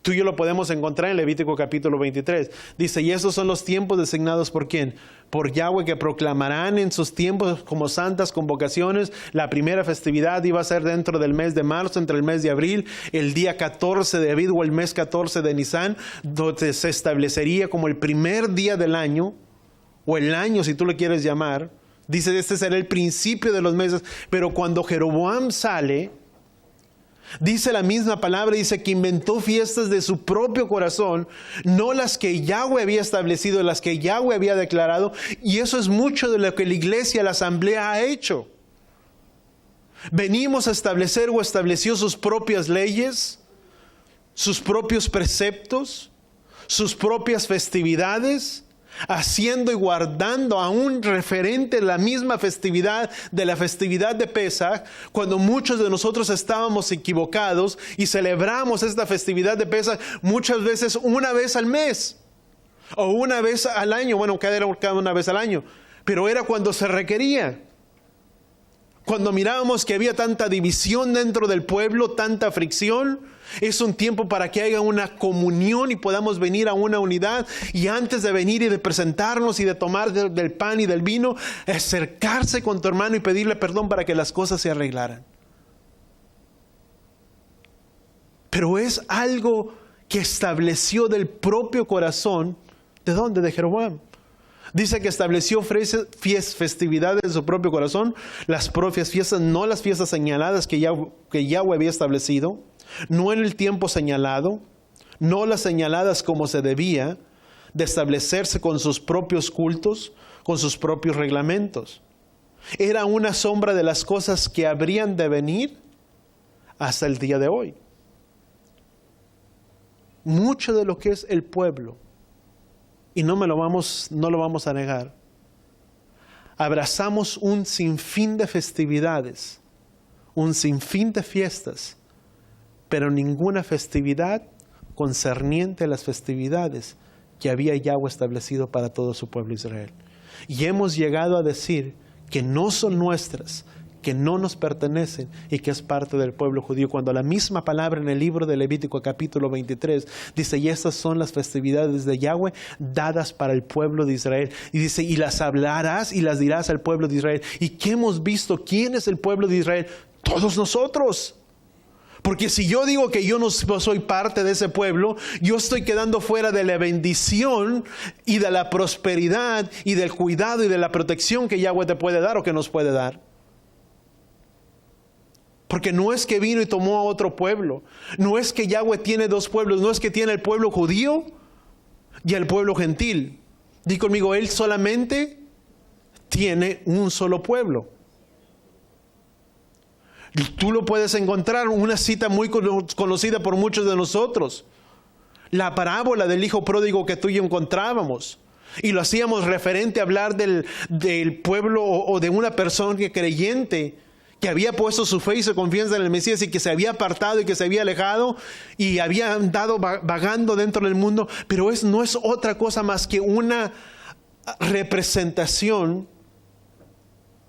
Tú y yo lo podemos encontrar en Levítico capítulo 23. Dice, y esos son los tiempos designados ¿por quién? Por Yahweh, que proclamarán en sus tiempos como santas convocaciones. La primera festividad iba a ser dentro del mes de marzo, entre el mes de abril, el día 14 de Abib o el mes 14 de Nisan, donde se establecería como el primer día del año, o el año si tú le quieres llamar. Dice, este será el principio de los meses. Pero cuando Jeroboam sale, dice la misma palabra, dice que inventó fiestas de su propio corazón, no las que Yahweh había establecido, las que Yahweh había declarado, y eso es mucho de lo que la iglesia, la asamblea ha hecho. Venimos a establecer o estableció sus propias leyes, sus propios preceptos, sus propias festividades, haciendo y guardando aún referente la misma festividad de la festividad de Pesaj, cuando muchos de nosotros estábamos equivocados y celebramos esta festividad de Pesaj muchas veces una vez al mes o una vez al año. Bueno, cada una vez al año, pero era cuando se requería. Cuando mirábamos que había tanta división dentro del pueblo, tanta fricción, es un tiempo para que haya una comunión y podamos venir a una unidad. Y antes de venir y de presentarnos y de tomar del pan y del vino, acercarse con tu hermano y pedirle perdón para que las cosas se arreglaran. Pero es algo que estableció del propio corazón. ¿De dónde? De Jeroboam. Dice que estableció festividades de su propio corazón, las propias fiestas, no las fiestas señaladas que Yahweh había establecido, no en el tiempo señalado, no las señaladas como se debía de establecerse con sus propios cultos, con sus propios reglamentos. Era una sombra de las cosas que habrían de venir hasta el día de hoy. Mucho de lo que es el pueblo, y no lo vamos a negar, abrazamos un sinfín de festividades, un sinfín de fiestas, pero ninguna festividad concerniente a las festividades que había Yahweh establecido para todo su pueblo Israel. Y hemos llegado a decir que no son nuestras, que no nos pertenecen y que es parte del pueblo judío, cuando la misma palabra en el libro de Levítico capítulo 23 dice, y estas son las festividades de Yahweh dadas para el pueblo de Israel. Y dice, y las hablarás y las dirás al pueblo de Israel. ¿Y qué hemos visto? ¿Quién es el pueblo de Israel? Todos nosotros. Porque si yo digo que yo no soy parte de ese pueblo, yo estoy quedando fuera de la bendición y de la prosperidad y del cuidado y de la protección que Yahweh te puede dar o que nos puede dar. Porque no es que vino y tomó a otro pueblo. No es que Yahweh tiene dos pueblos. No es que tiene el pueblo judío y el pueblo gentil. Di conmigo, Él solamente tiene un solo pueblo. Tú lo puedes encontrar, una cita muy conocida por muchos de nosotros. La parábola del hijo pródigo que tú y yo encontrábamos. Y lo hacíamos referente a hablar del pueblo o de una persona creyente que había puesto su fe y su confianza en el Mesías y que se había apartado y que se había alejado y había andado vagando dentro del mundo, pero no es otra cosa más que una representación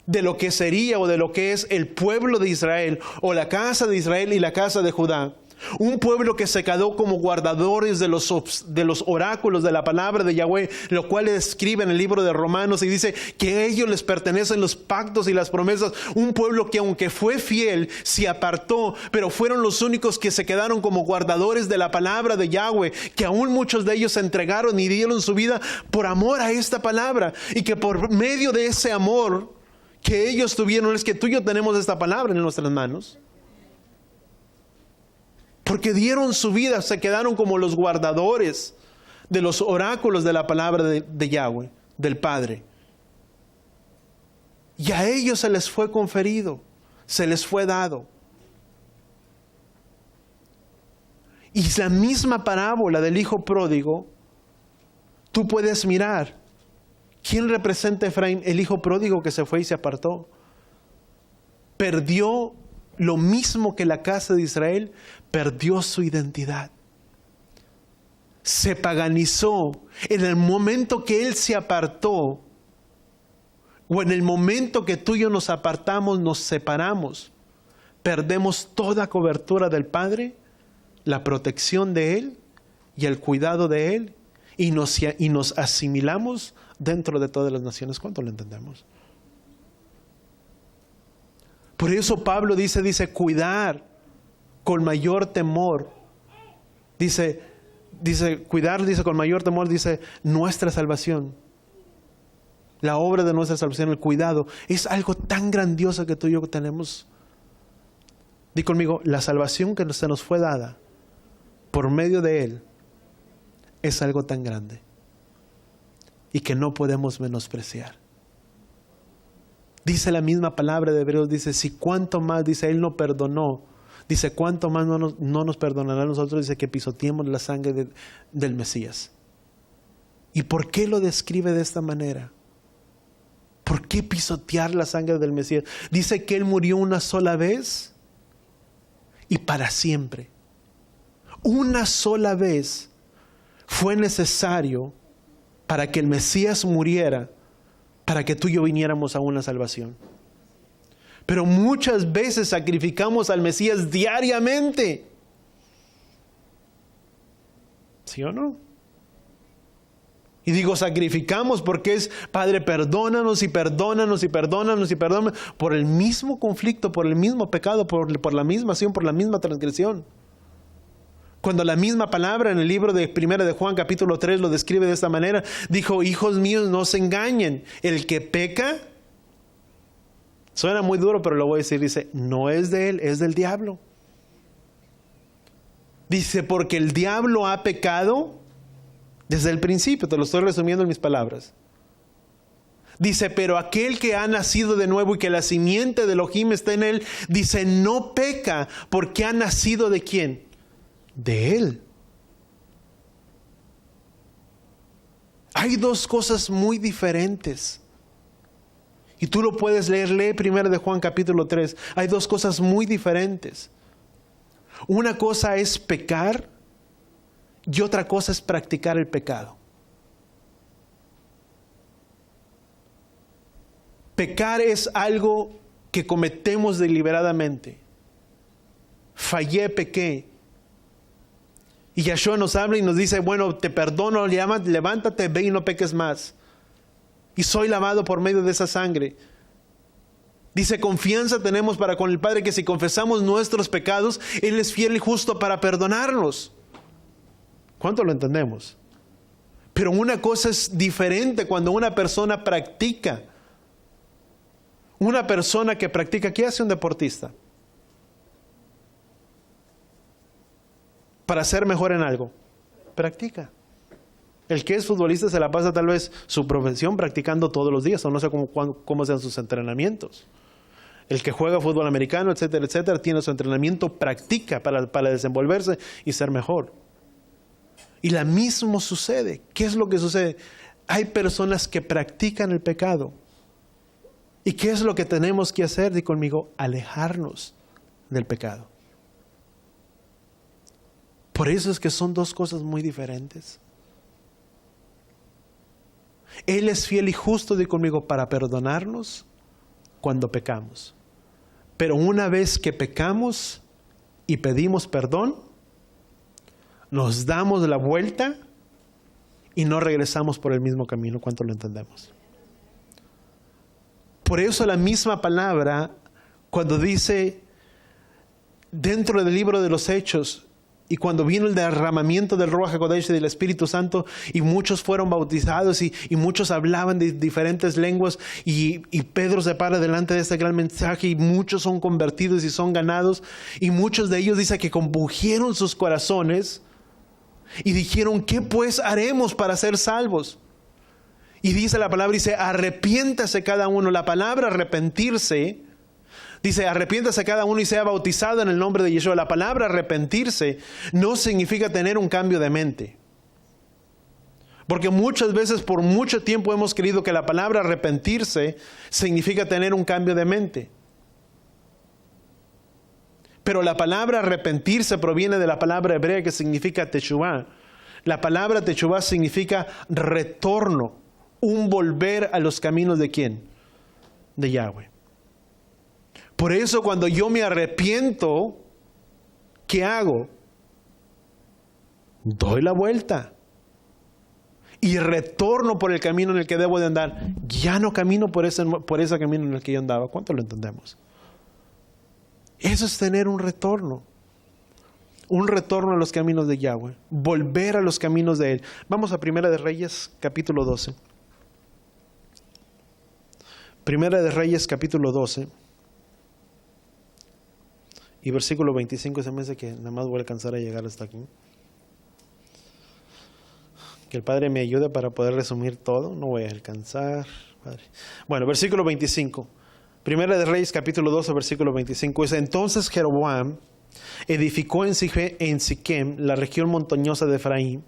de lo que sería o de lo que es el pueblo de Israel o la casa de Israel y la casa de Judá. Un pueblo que se quedó como guardadores de los oráculos de la palabra de Yahweh, lo cual describe en el libro de Romanos y dice que a ellos les pertenecen los pactos y las promesas. Un pueblo que aunque fue fiel, se apartó, pero fueron los únicos que se quedaron como guardadores de la palabra de Yahweh, que aún muchos de ellos se entregaron y dieron su vida por amor a esta palabra, y que por medio de ese amor que ellos tuvieron es que tú y yo tenemos esta palabra en nuestras manos. Porque dieron su vida, se quedaron como los guardadores de los oráculos de la palabra de Yahweh, del Padre. Y a ellos se les fue conferido, se les fue dado. Y la misma parábola del hijo pródigo, tú puedes mirar. ¿Quién representa a Efraín? El hijo pródigo que se fue y se apartó. Perdió lo mismo que la casa de Israel, perdió su identidad. se paganizó, en el momento que Él se apartó, o en el momento que tú y yo nos apartamos, nos separamos, perdemos toda cobertura del Padre, la protección de Él y el cuidado de Él, y nos asimilamos dentro de todas las naciones. ¿Cuánto lo entendemos? Por eso Pablo dice, cuidar con mayor temor. Dice, cuidar, dice, con mayor temor, dice, nuestra salvación. La obra de nuestra salvación, el cuidado, es algo tan grandioso que tú y yo tenemos. Di conmigo, la salvación que se nos fue dada por medio de Él es algo tan grande y que no podemos menospreciar. Dice la misma palabra de Hebreos, dice, si cuánto más, dice, Él no perdonó, dice, cuánto más no nos perdonará a nosotros, dice, que pisoteemos la sangre del Mesías. ¿Y por qué lo describe de esta manera? ¿Por qué pisotear la sangre del Mesías? Dice que Él murió una sola vez y para siempre. Una sola vez fue necesario para que el Mesías muriera, para que tú y yo viniéramos a una salvación. Pero muchas veces sacrificamos al Mesías diariamente. ¿Sí o no? Y digo sacrificamos porque es, Padre, perdónanos y perdónanos y perdónanos y perdónanos por el mismo conflicto, por el mismo pecado, por la misma acción, por la misma transgresión. Cuando la misma palabra en el libro de 1 de Juan capítulo 3 lo describe de esta manera, dijo, hijos míos, no se engañen, el que peca, suena muy duro, pero lo voy a decir, dice, no es de él, es del diablo. Dice, porque el diablo ha pecado desde el principio, te lo estoy resumiendo en mis palabras. Dice, pero aquel que ha nacido de nuevo y que la simiente de Elohim está en él, dice, no peca porque ha nacido ¿de quién? De Él. Hay dos cosas muy diferentes. Y tú lo puedes leer, lee 1 de Juan capítulo 3. Hay dos cosas muy diferentes. Una cosa es pecar y otra cosa es practicar el pecado. Pecar es algo que cometemos deliberadamente. Fallé, pequé. Y Yahshua nos habla y nos dice, bueno, te perdono, levántate, ve y no peques más. Y soy lavado por medio de esa sangre. Dice, confianza tenemos para con el Padre, que si confesamos nuestros pecados, Él es fiel y justo para perdonarnos. ¿Cuánto lo entendemos? Pero una cosa es diferente cuando una persona practica. Una persona que practica, ¿qué hace un deportista? Para ser mejor en algo, practica. El que es futbolista se la pasa tal vez su profesión practicando todos los días, o no sé cómo sean sus entrenamientos. El que juega fútbol americano, etcétera, etcétera, tiene su entrenamiento, practica para desenvolverse y ser mejor. Y lo mismo sucede. ¿Qué es lo que sucede? Hay personas que practican el pecado. ¿Y qué es lo que tenemos que hacer? Di conmigo, alejarnos del pecado. Por eso es que son dos cosas muy diferentes. Él es fiel y justo, di conmigo, para perdonarnos cuando pecamos. Pero una vez que pecamos y pedimos perdón, nos damos la vuelta y no regresamos por el mismo camino. ¿Cuánto lo entendemos? Por eso la misma palabra, cuando dice dentro del libro de los Hechos, y cuando vino el derramamiento del Ruach HaKodesh y del Espíritu Santo, y muchos fueron bautizados, y muchos hablaban de diferentes lenguas, y Pedro se para delante de este gran mensaje, y muchos son convertidos y son ganados, y muchos de ellos dice que compungieron sus corazones, y dijeron, ¿qué pues haremos para ser salvos? Y dice la palabra, dice, arrepiéntase cada uno. La palabra arrepentirse, dice, arrepiéntase cada uno y sea bautizado en el nombre de Yeshua. La palabra arrepentirse no significa tener un cambio de mente. Porque muchas veces, por mucho tiempo, hemos creído que la palabra arrepentirse significa tener un cambio de mente. Pero la palabra arrepentirse proviene de la palabra hebrea que significa teshuvah. La palabra techubá significa retorno, un volver a los caminos ¿de quién? De Yahweh. Por eso cuando yo me arrepiento, ¿qué hago? Doy la vuelta y retorno por el camino en el que debo de andar. Ya no camino por ese camino en el que yo andaba. ¿Cuánto lo entendemos? Eso es tener un retorno. Un retorno a los caminos de Yahweh. Volver a los caminos de Él. Vamos a Primera de Reyes, capítulo 12. Primera de Reyes, capítulo 12. Y versículo 25, se me hace que nada más voy a alcanzar a llegar hasta aquí. Que el Padre me ayude para poder resumir todo. No voy a alcanzar, Padre. Bueno, versículo 25. Primera de Reyes, capítulo 12, versículo 25. Dice, entonces Jeroboam edificó en Siquem, la región montañosa de Efraín,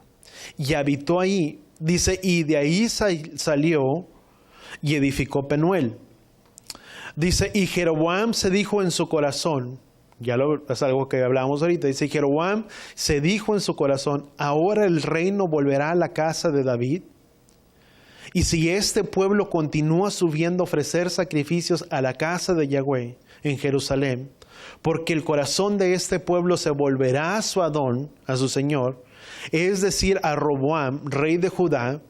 y habitó ahí. Dice, y de ahí salió y edificó Penuel. Dice, y Jeroboam se dijo en su corazón, es algo que hablamos ahorita, dice, Jeroboam se dijo en su corazón, ahora el reino volverá a la casa de David. Y si este pueblo continúa subiendo a ofrecer sacrificios a la casa de Yahweh en Jerusalén, porque el corazón de este pueblo se volverá a su Adón, a su Señor, es decir, a Roboam, rey de Judá,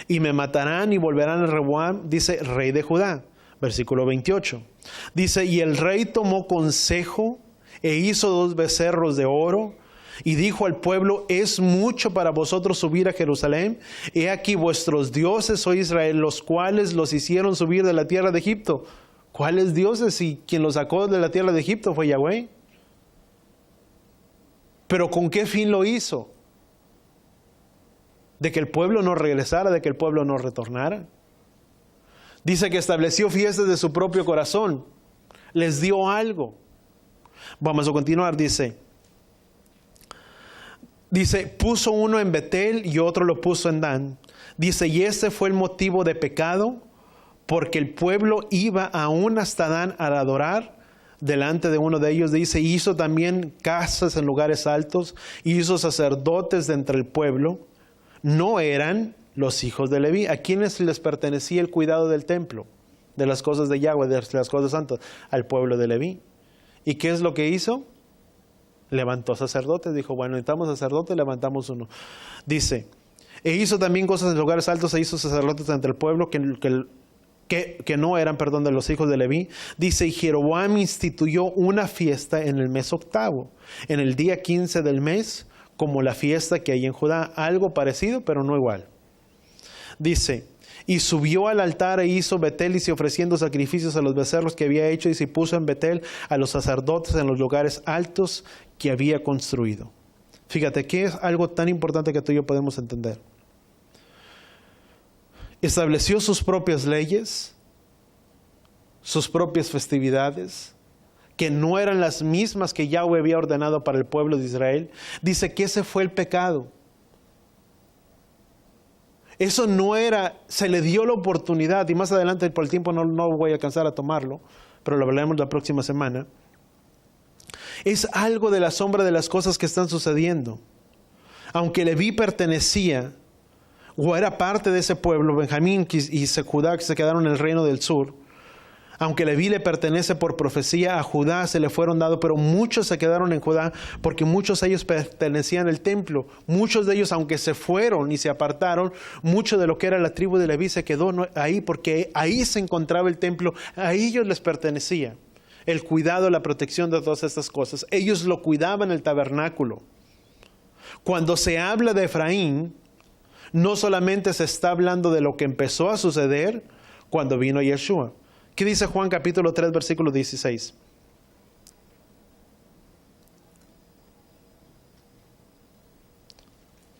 y me matarán y volverán a Roboam, dice, rey de Judá. Versículo 28. Dice, y el rey tomó consejo e hizo 2 becerros de oro, y dijo al pueblo, es mucho para vosotros subir a Jerusalén. He aquí vuestros dioses, oh Israel, los cuales los hicieron subir de la tierra de Egipto. ¿Cuáles dioses? Si quien los sacó de la tierra de Egipto fue Yahweh. ¿Pero con qué fin lo hizo? De que el pueblo no regresara, de que el pueblo no retornara. Dice que estableció fiestas de su propio corazón. Les dio algo. Vamos a continuar, dice, puso uno en Betel y otro lo puso en Dan. Dice, y este fue el motivo de pecado, porque el pueblo iba aún hasta Dan a adorar delante de uno de ellos. Dice, hizo también casas en lugares altos, hizo sacerdotes de entre el pueblo. No eran los hijos de Leví. ¿A quienes les pertenecía el cuidado del templo? De las cosas de Yahweh, de las cosas santas. Al pueblo de Leví. ¿Y qué es lo que hizo? Levantó sacerdotes. Dijo, bueno, necesitamos sacerdotes, levantamos uno. Dice, e hizo también cosas en lugares altos, e hizo sacerdotes entre el pueblo que no eran, de los hijos de Leví. Dice, y Jeroboam instituyó una fiesta en el mes 8, en el día 15 del mes, como la fiesta que hay en Judá. Algo parecido, pero no igual. Dice, y subió al altar e hizo Betel, y se ofreciendo sacrificios a los becerros que había hecho, y se puso en Betel a los sacerdotes en los lugares altos que había construido. Fíjate, ¿qué es algo tan importante que tú y yo podemos entender? Estableció sus propias leyes, sus propias festividades, que no eran las mismas que Yahweh había ordenado para el pueblo de Israel. Dice que ese fue el pecado. Eso no era, se le dio la oportunidad, y más adelante por el tiempo no voy a alcanzar a tomarlo, pero lo hablaremos la próxima semana. Es algo de la sombra de las cosas que están sucediendo. Aunque Leví pertenecía, o era parte de ese pueblo, Benjamín y Judá, que se quedaron en el reino del sur, aunque Leví le pertenece por profecía, a Judá se le fueron dados, pero muchos se quedaron en Judá porque muchos de ellos pertenecían al templo. Muchos de ellos, aunque se fueron y se apartaron, mucho de lo que era la tribu de Leví se quedó ahí porque ahí se encontraba el templo, a ellos les pertenecía el cuidado, la protección de todas estas cosas. Ellos lo cuidaban el tabernáculo. Cuando se habla de Efraín, no solamente se está hablando de lo que empezó a suceder cuando vino Yeshua. ¿Qué dice Juan capítulo 3, versículo 16?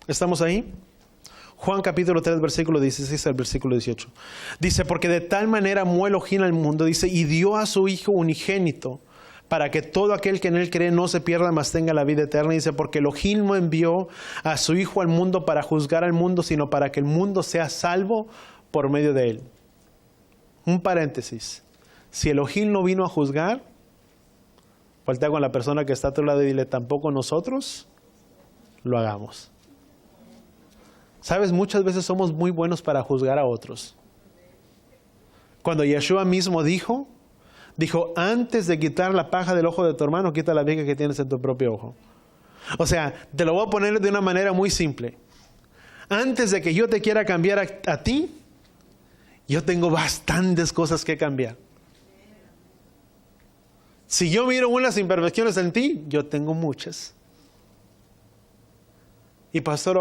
¿Estamos ahí? Juan capítulo 3, versículo 16 al versículo 18. Dice, porque de tal manera amó Elohim al mundo, dice, y dio a su Hijo unigénito, para que todo aquel que en él cree no se pierda, mas tenga la vida eterna. Dice, porque Elohim no envió a su Hijo al mundo para juzgar al mundo, sino para que el mundo sea salvo por medio de él. Un paréntesis. Si Elohim no vino a juzgar, voltea con la persona que está a tu lado y dile, tampoco nosotros lo hagamos. Sabes, muchas veces somos muy buenos para juzgar a otros. Cuando Yeshua mismo dijo, antes de quitar la paja del ojo de tu hermano, quita la viga que tienes en tu propio ojo. O sea, te lo voy a poner de una manera muy simple. Antes de que yo te quiera cambiar a ti, yo tengo bastantes cosas que cambiar. Si yo miro unas imperfecciones en ti, yo tengo muchas. Y Pastor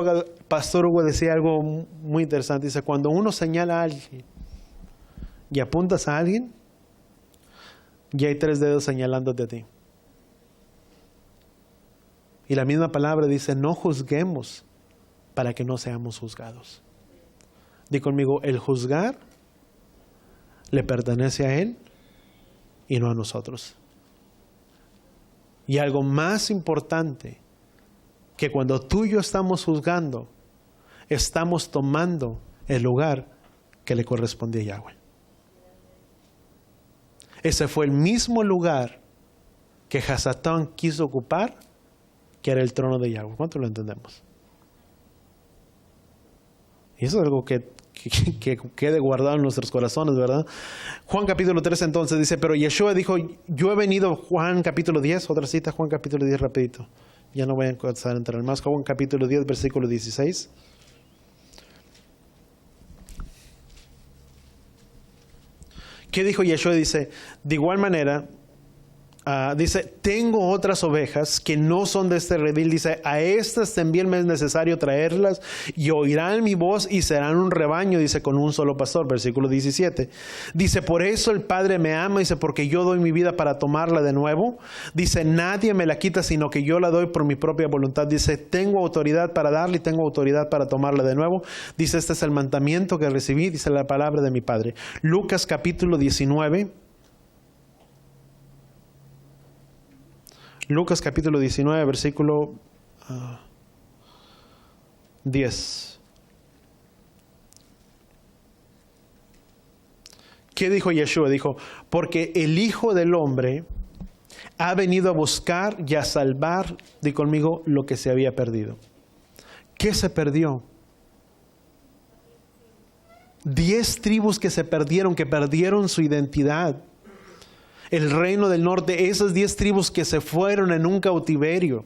Hugo decía algo muy interesante. Dice, cuando uno señala a alguien y apuntas a alguien, ya hay 3 dedos señalándote a ti. Y la misma palabra dice, no juzguemos para que no seamos juzgados. Di conmigo, el juzgar le pertenece a Él y no a nosotros. Y algo más importante, que cuando tú y yo estamos juzgando, estamos tomando el lugar que le corresponde a Yahweh. Ese fue el mismo lugar que Hasatán quiso ocupar, que era el trono de Yahweh. ¿Cuánto lo entendemos? Y eso es algo que quede guardado en nuestros corazones, ¿verdad? Juan capítulo 3 entonces dice, pero Yeshua dijo, yo he venido, Juan capítulo 10, otra cita, Juan capítulo 10 rapidito. Ya no voy a empezar a entrar más. Juan capítulo 10, versículo 16. ¿Qué dijo Yeshua? Dice, de igual manera, dice, tengo otras ovejas que no son de este redil. Dice, a estas también me es necesario traerlas y oirán mi voz y serán un rebaño, dice, con un solo pastor. Versículo 17. Dice, por eso el Padre me ama, dice, porque yo doy mi vida para tomarla de nuevo. Dice, nadie me la quita, sino que yo la doy por mi propia voluntad. Dice, tengo autoridad para darla y tengo autoridad para tomarla de nuevo. Dice, este es el mandamiento que recibí, dice la palabra de mi Padre. Lucas capítulo 19. Lucas capítulo 19, versículo 10. ¿Qué dijo Yeshua? Dijo, porque el Hijo del Hombre ha venido a buscar y a salvar, di conmigo, lo que se había perdido. ¿Qué se perdió? 10 tribus que se perdieron, que perdieron su identidad. El reino del norte, esas 10 tribus que se fueron en un cautiverio.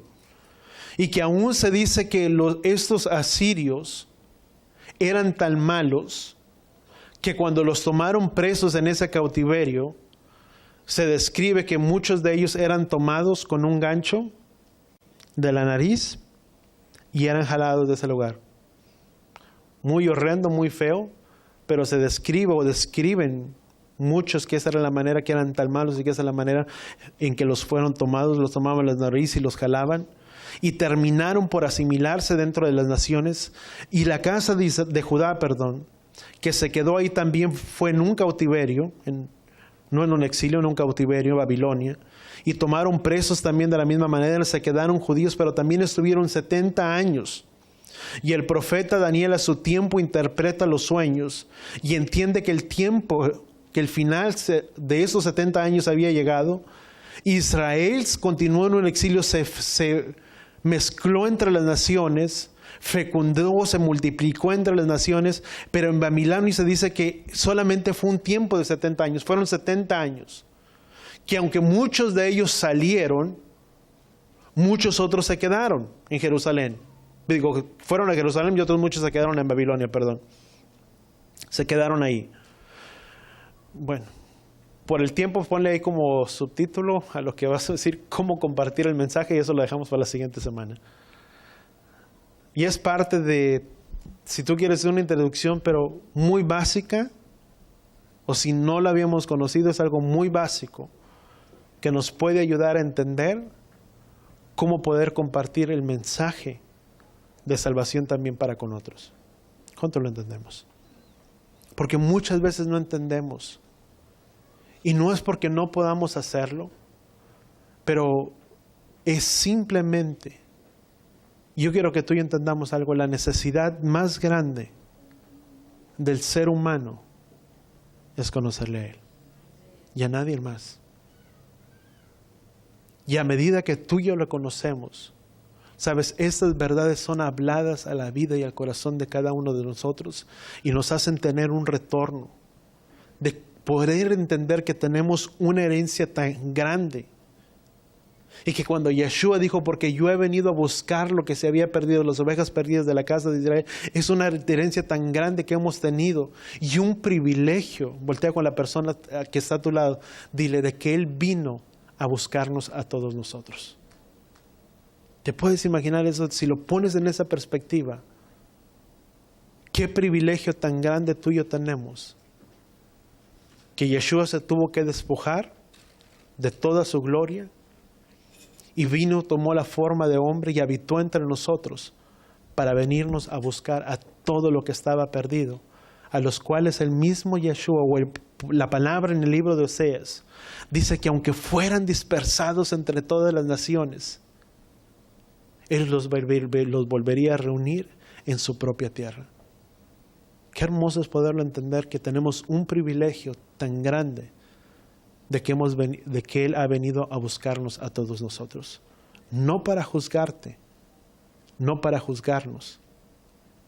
Y que aún se dice que estos asirios eran tan malos que cuando los tomaron presos en ese cautiverio, se describe que muchos de ellos eran tomados con un gancho de la nariz y eran jalados de ese lugar. Muy horrendo, muy feo, pero se describen muchos que esa era la manera, que eran tan malos y que esa es la manera en que los fueron tomados, los tomaban las narices y los jalaban y terminaron por asimilarse dentro de las naciones. Y la casa de Judá, que se quedó ahí también fue en un cautiverio, no en un exilio, en un cautiverio, Babilonia, y tomaron presos también de la misma manera, se quedaron judíos, pero también estuvieron 70 años. Y el profeta Daniel a su tiempo interpreta los sueños y entiende que el final de esos 70 años había llegado. Israel continuó en un exilio, se mezcló entre las naciones, fecundó, se multiplicó entre las naciones, pero en Babilonia se dice que solamente fue un tiempo de 70 años, fueron 70 años, que aunque muchos de ellos salieron, muchos otros se quedaron en Jerusalén. Fueron a Jerusalén y otros muchos se quedaron en Babilonia, se quedaron ahí. Bueno, por el tiempo ponle ahí como subtítulo a lo que vas a decir, cómo compartir el mensaje, y eso lo dejamos para la siguiente semana. Y es parte de, si tú quieres una introducción, pero muy básica, o si no la habíamos conocido, es algo muy básico que nos puede ayudar a entender cómo poder compartir el mensaje de salvación también para con otros. ¿Cuánto lo entendemos? Porque muchas veces no entendemos. Y no es porque no podamos hacerlo, pero es simplemente, yo quiero que tú y yo entendamos algo, la necesidad más grande del ser humano es conocerle a Él y a nadie más. Y a medida que tú y yo lo conocemos, Sabes, estas verdades son habladas a la vida y al corazón de cada uno de nosotros y nos hacen tener un retorno, de poder entender que tenemos una herencia tan grande. Y que cuando Yeshua dijo, porque yo he venido a buscar lo que se había perdido, las ovejas perdidas de la casa de Israel, es una herencia tan grande que hemos tenido y un privilegio. Voltea con la persona que está a tu lado, dile de que Él vino a buscarnos a todos nosotros. ¿Te puedes imaginar eso? Si lo pones en esa perspectiva, qué privilegio tan grande tú y yo tenemos, que Yeshua se tuvo que despojar de toda su gloria y vino, tomó la forma de hombre y habitó entre nosotros para venirnos a buscar a todo lo que estaba perdido, a los cuales el mismo Yeshua, o la palabra en el libro de Oseas, dice que aunque fueran dispersados entre todas las naciones, Él los volvería a reunir en su propia tierra. Qué hermoso es poderlo entender, que tenemos un privilegio tan grande de que Él ha venido a buscarnos a todos nosotros. No para juzgarte, no para juzgarnos,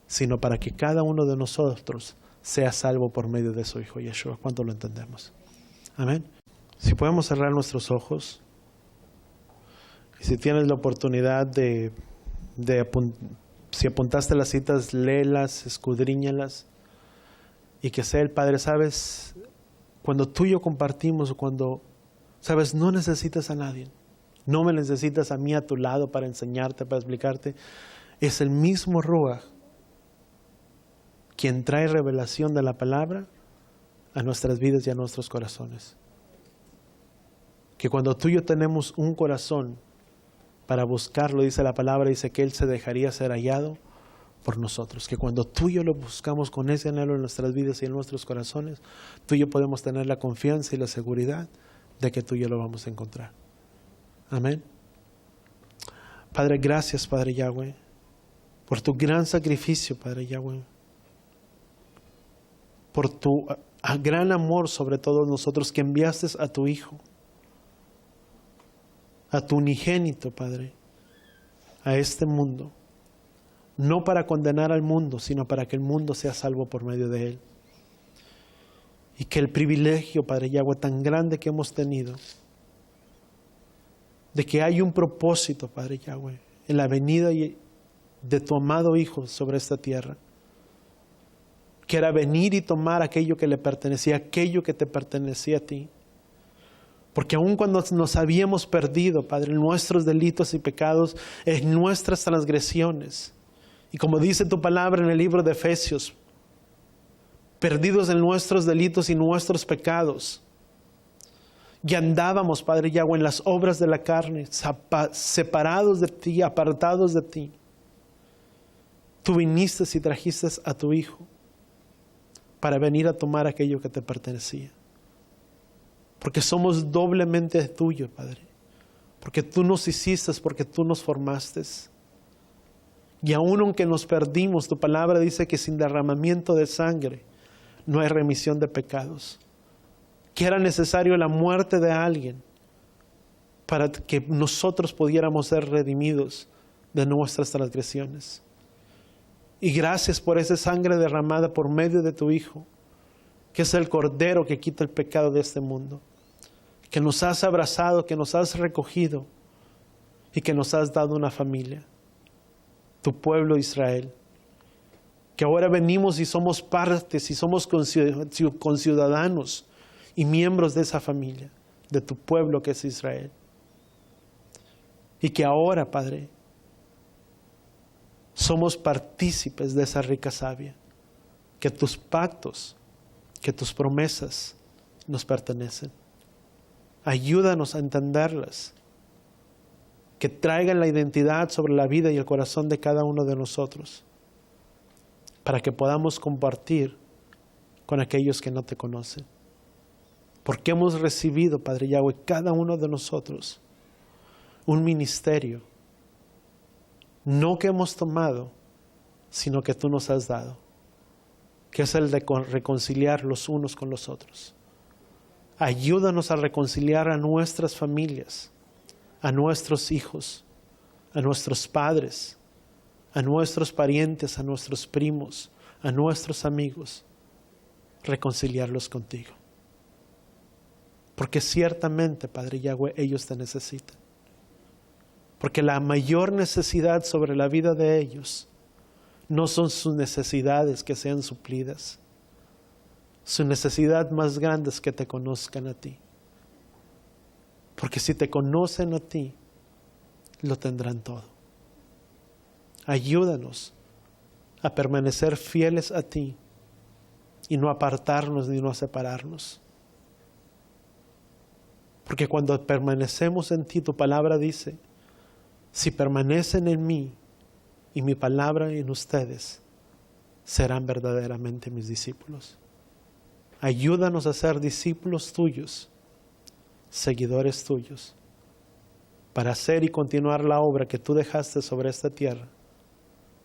sino para que cada uno de nosotros sea salvo por medio de su Hijo Yeshua. ¿Cuánto lo entendemos? Amén. Si podemos cerrar nuestros ojos, y si tienes la oportunidad si apuntaste las citas, léelas, escudriñalas, y que sea el Padre, ¿sabes? Cuando tú y yo compartimos, ¿sabes? No necesitas a nadie. No me necesitas a mí a tu lado para enseñarte, para explicarte. Es el mismo Ruach quien trae revelación de la palabra a nuestras vidas y a nuestros corazones. Que cuando tú y yo tenemos un corazón para buscarlo, dice la palabra, dice que Él se dejaría ser hallado por nosotros. Que cuando tú y yo lo buscamos con ese anhelo en nuestras vidas y en nuestros corazones, tú y yo podemos tener la confianza y la seguridad de que tú y yo lo vamos a encontrar. Amén. Padre, gracias, Padre Yahweh, por tu gran sacrificio, Padre Yahweh, por tu gran amor sobre todos nosotros, que enviaste a tu Hijo, a tu unigénito, Padre, a este mundo, no para condenar al mundo, sino para que el mundo sea salvo por medio de Él. Y que el privilegio, Padre Yahweh, tan grande que hemos tenido, de que hay un propósito, Padre Yahweh, en la venida de tu amado Hijo sobre esta tierra, que era venir y tomar aquello que le pertenecía, aquello que te pertenecía a ti. Porque aun cuando nos habíamos perdido, Padre, en nuestros delitos y pecados, en nuestras transgresiones, y como dice tu palabra en el libro de Efesios, perdidos en nuestros delitos y nuestros pecados, y andábamos, Padre Yahweh, en las obras de la carne, separados de ti, apartados de ti. Tú viniste y trajiste a tu Hijo para venir a tomar aquello que te pertenecía. Porque somos doblemente tuyos, Padre. Porque tú nos hiciste, porque tú nos formaste. Y aun aunque nos perdimos, tu palabra dice que sin derramamiento de sangre no hay remisión de pecados. Que era necesario la muerte de alguien para que nosotros pudiéramos ser redimidos de nuestras transgresiones. Y gracias por esa sangre derramada por medio de tu Hijo, que es el Cordero que quita el pecado de este mundo. Que nos has abrazado, que nos has recogido y que nos has dado una familia, tu pueblo Israel. Que ahora venimos y somos partes y somos conciudadanos y miembros de esa familia, de tu pueblo que es Israel. Y que ahora, Padre, somos partícipes de esa rica savia, que tus pactos, que tus promesas nos pertenecen. Ayúdanos a entenderlas, que traigan la identidad sobre la vida y el corazón de cada uno de nosotros, para que podamos compartir con aquellos que no te conocen. Porque hemos recibido, Padre Yahweh, cada uno de nosotros, un ministerio, no que hemos tomado, sino que tú nos has dado, que es el de reconciliar los unos con los otros. Ayúdanos a reconciliar a nuestras familias, a nuestros hijos, a nuestros padres, a nuestros parientes, a nuestros primos, a nuestros amigos, reconciliarlos contigo. Porque ciertamente, Padre Yahweh, ellos te necesitan. Porque la mayor necesidad sobre la vida de ellos no son sus necesidades que sean suplidas. Su necesidad más grande es que te conozcan a ti. Porque si te conocen a ti, lo tendrán todo. Ayúdanos a permanecer fieles a ti y no apartarnos ni no separarnos. Porque cuando permanecemos en ti, tu palabra dice, si permanecen en mí y mi palabra en ustedes, serán verdaderamente mis discípulos. Ayúdanos a ser discípulos tuyos, seguidores tuyos, para hacer y continuar la obra que tú dejaste sobre esta tierra,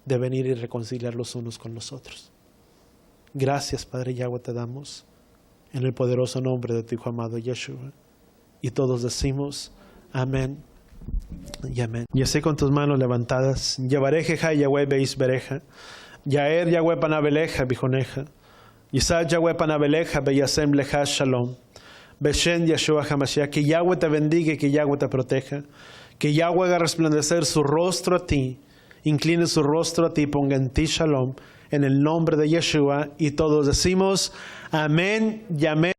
de venir y reconciliar los unos con los otros. Gracias, Padre Yahweh, te damos en el poderoso nombre de tu Hijo amado Yeshua. Y todos decimos amén y amén. Y así con tus manos levantadas, Yevarejeja Yahweh beis bereja, Yaer Yahweh panabeleja bijoneja, Yisad Yahweh panabeleja beyasem leja shalom, Beshen Yeshua HaMashiach. Que Yahweh te bendiga y que Yahweh te proteja, que Yahweh haga resplandecer su rostro a ti, incline su rostro a ti, ponga en ti shalom, en el nombre de Yeshua. Y todos decimos amén y amén.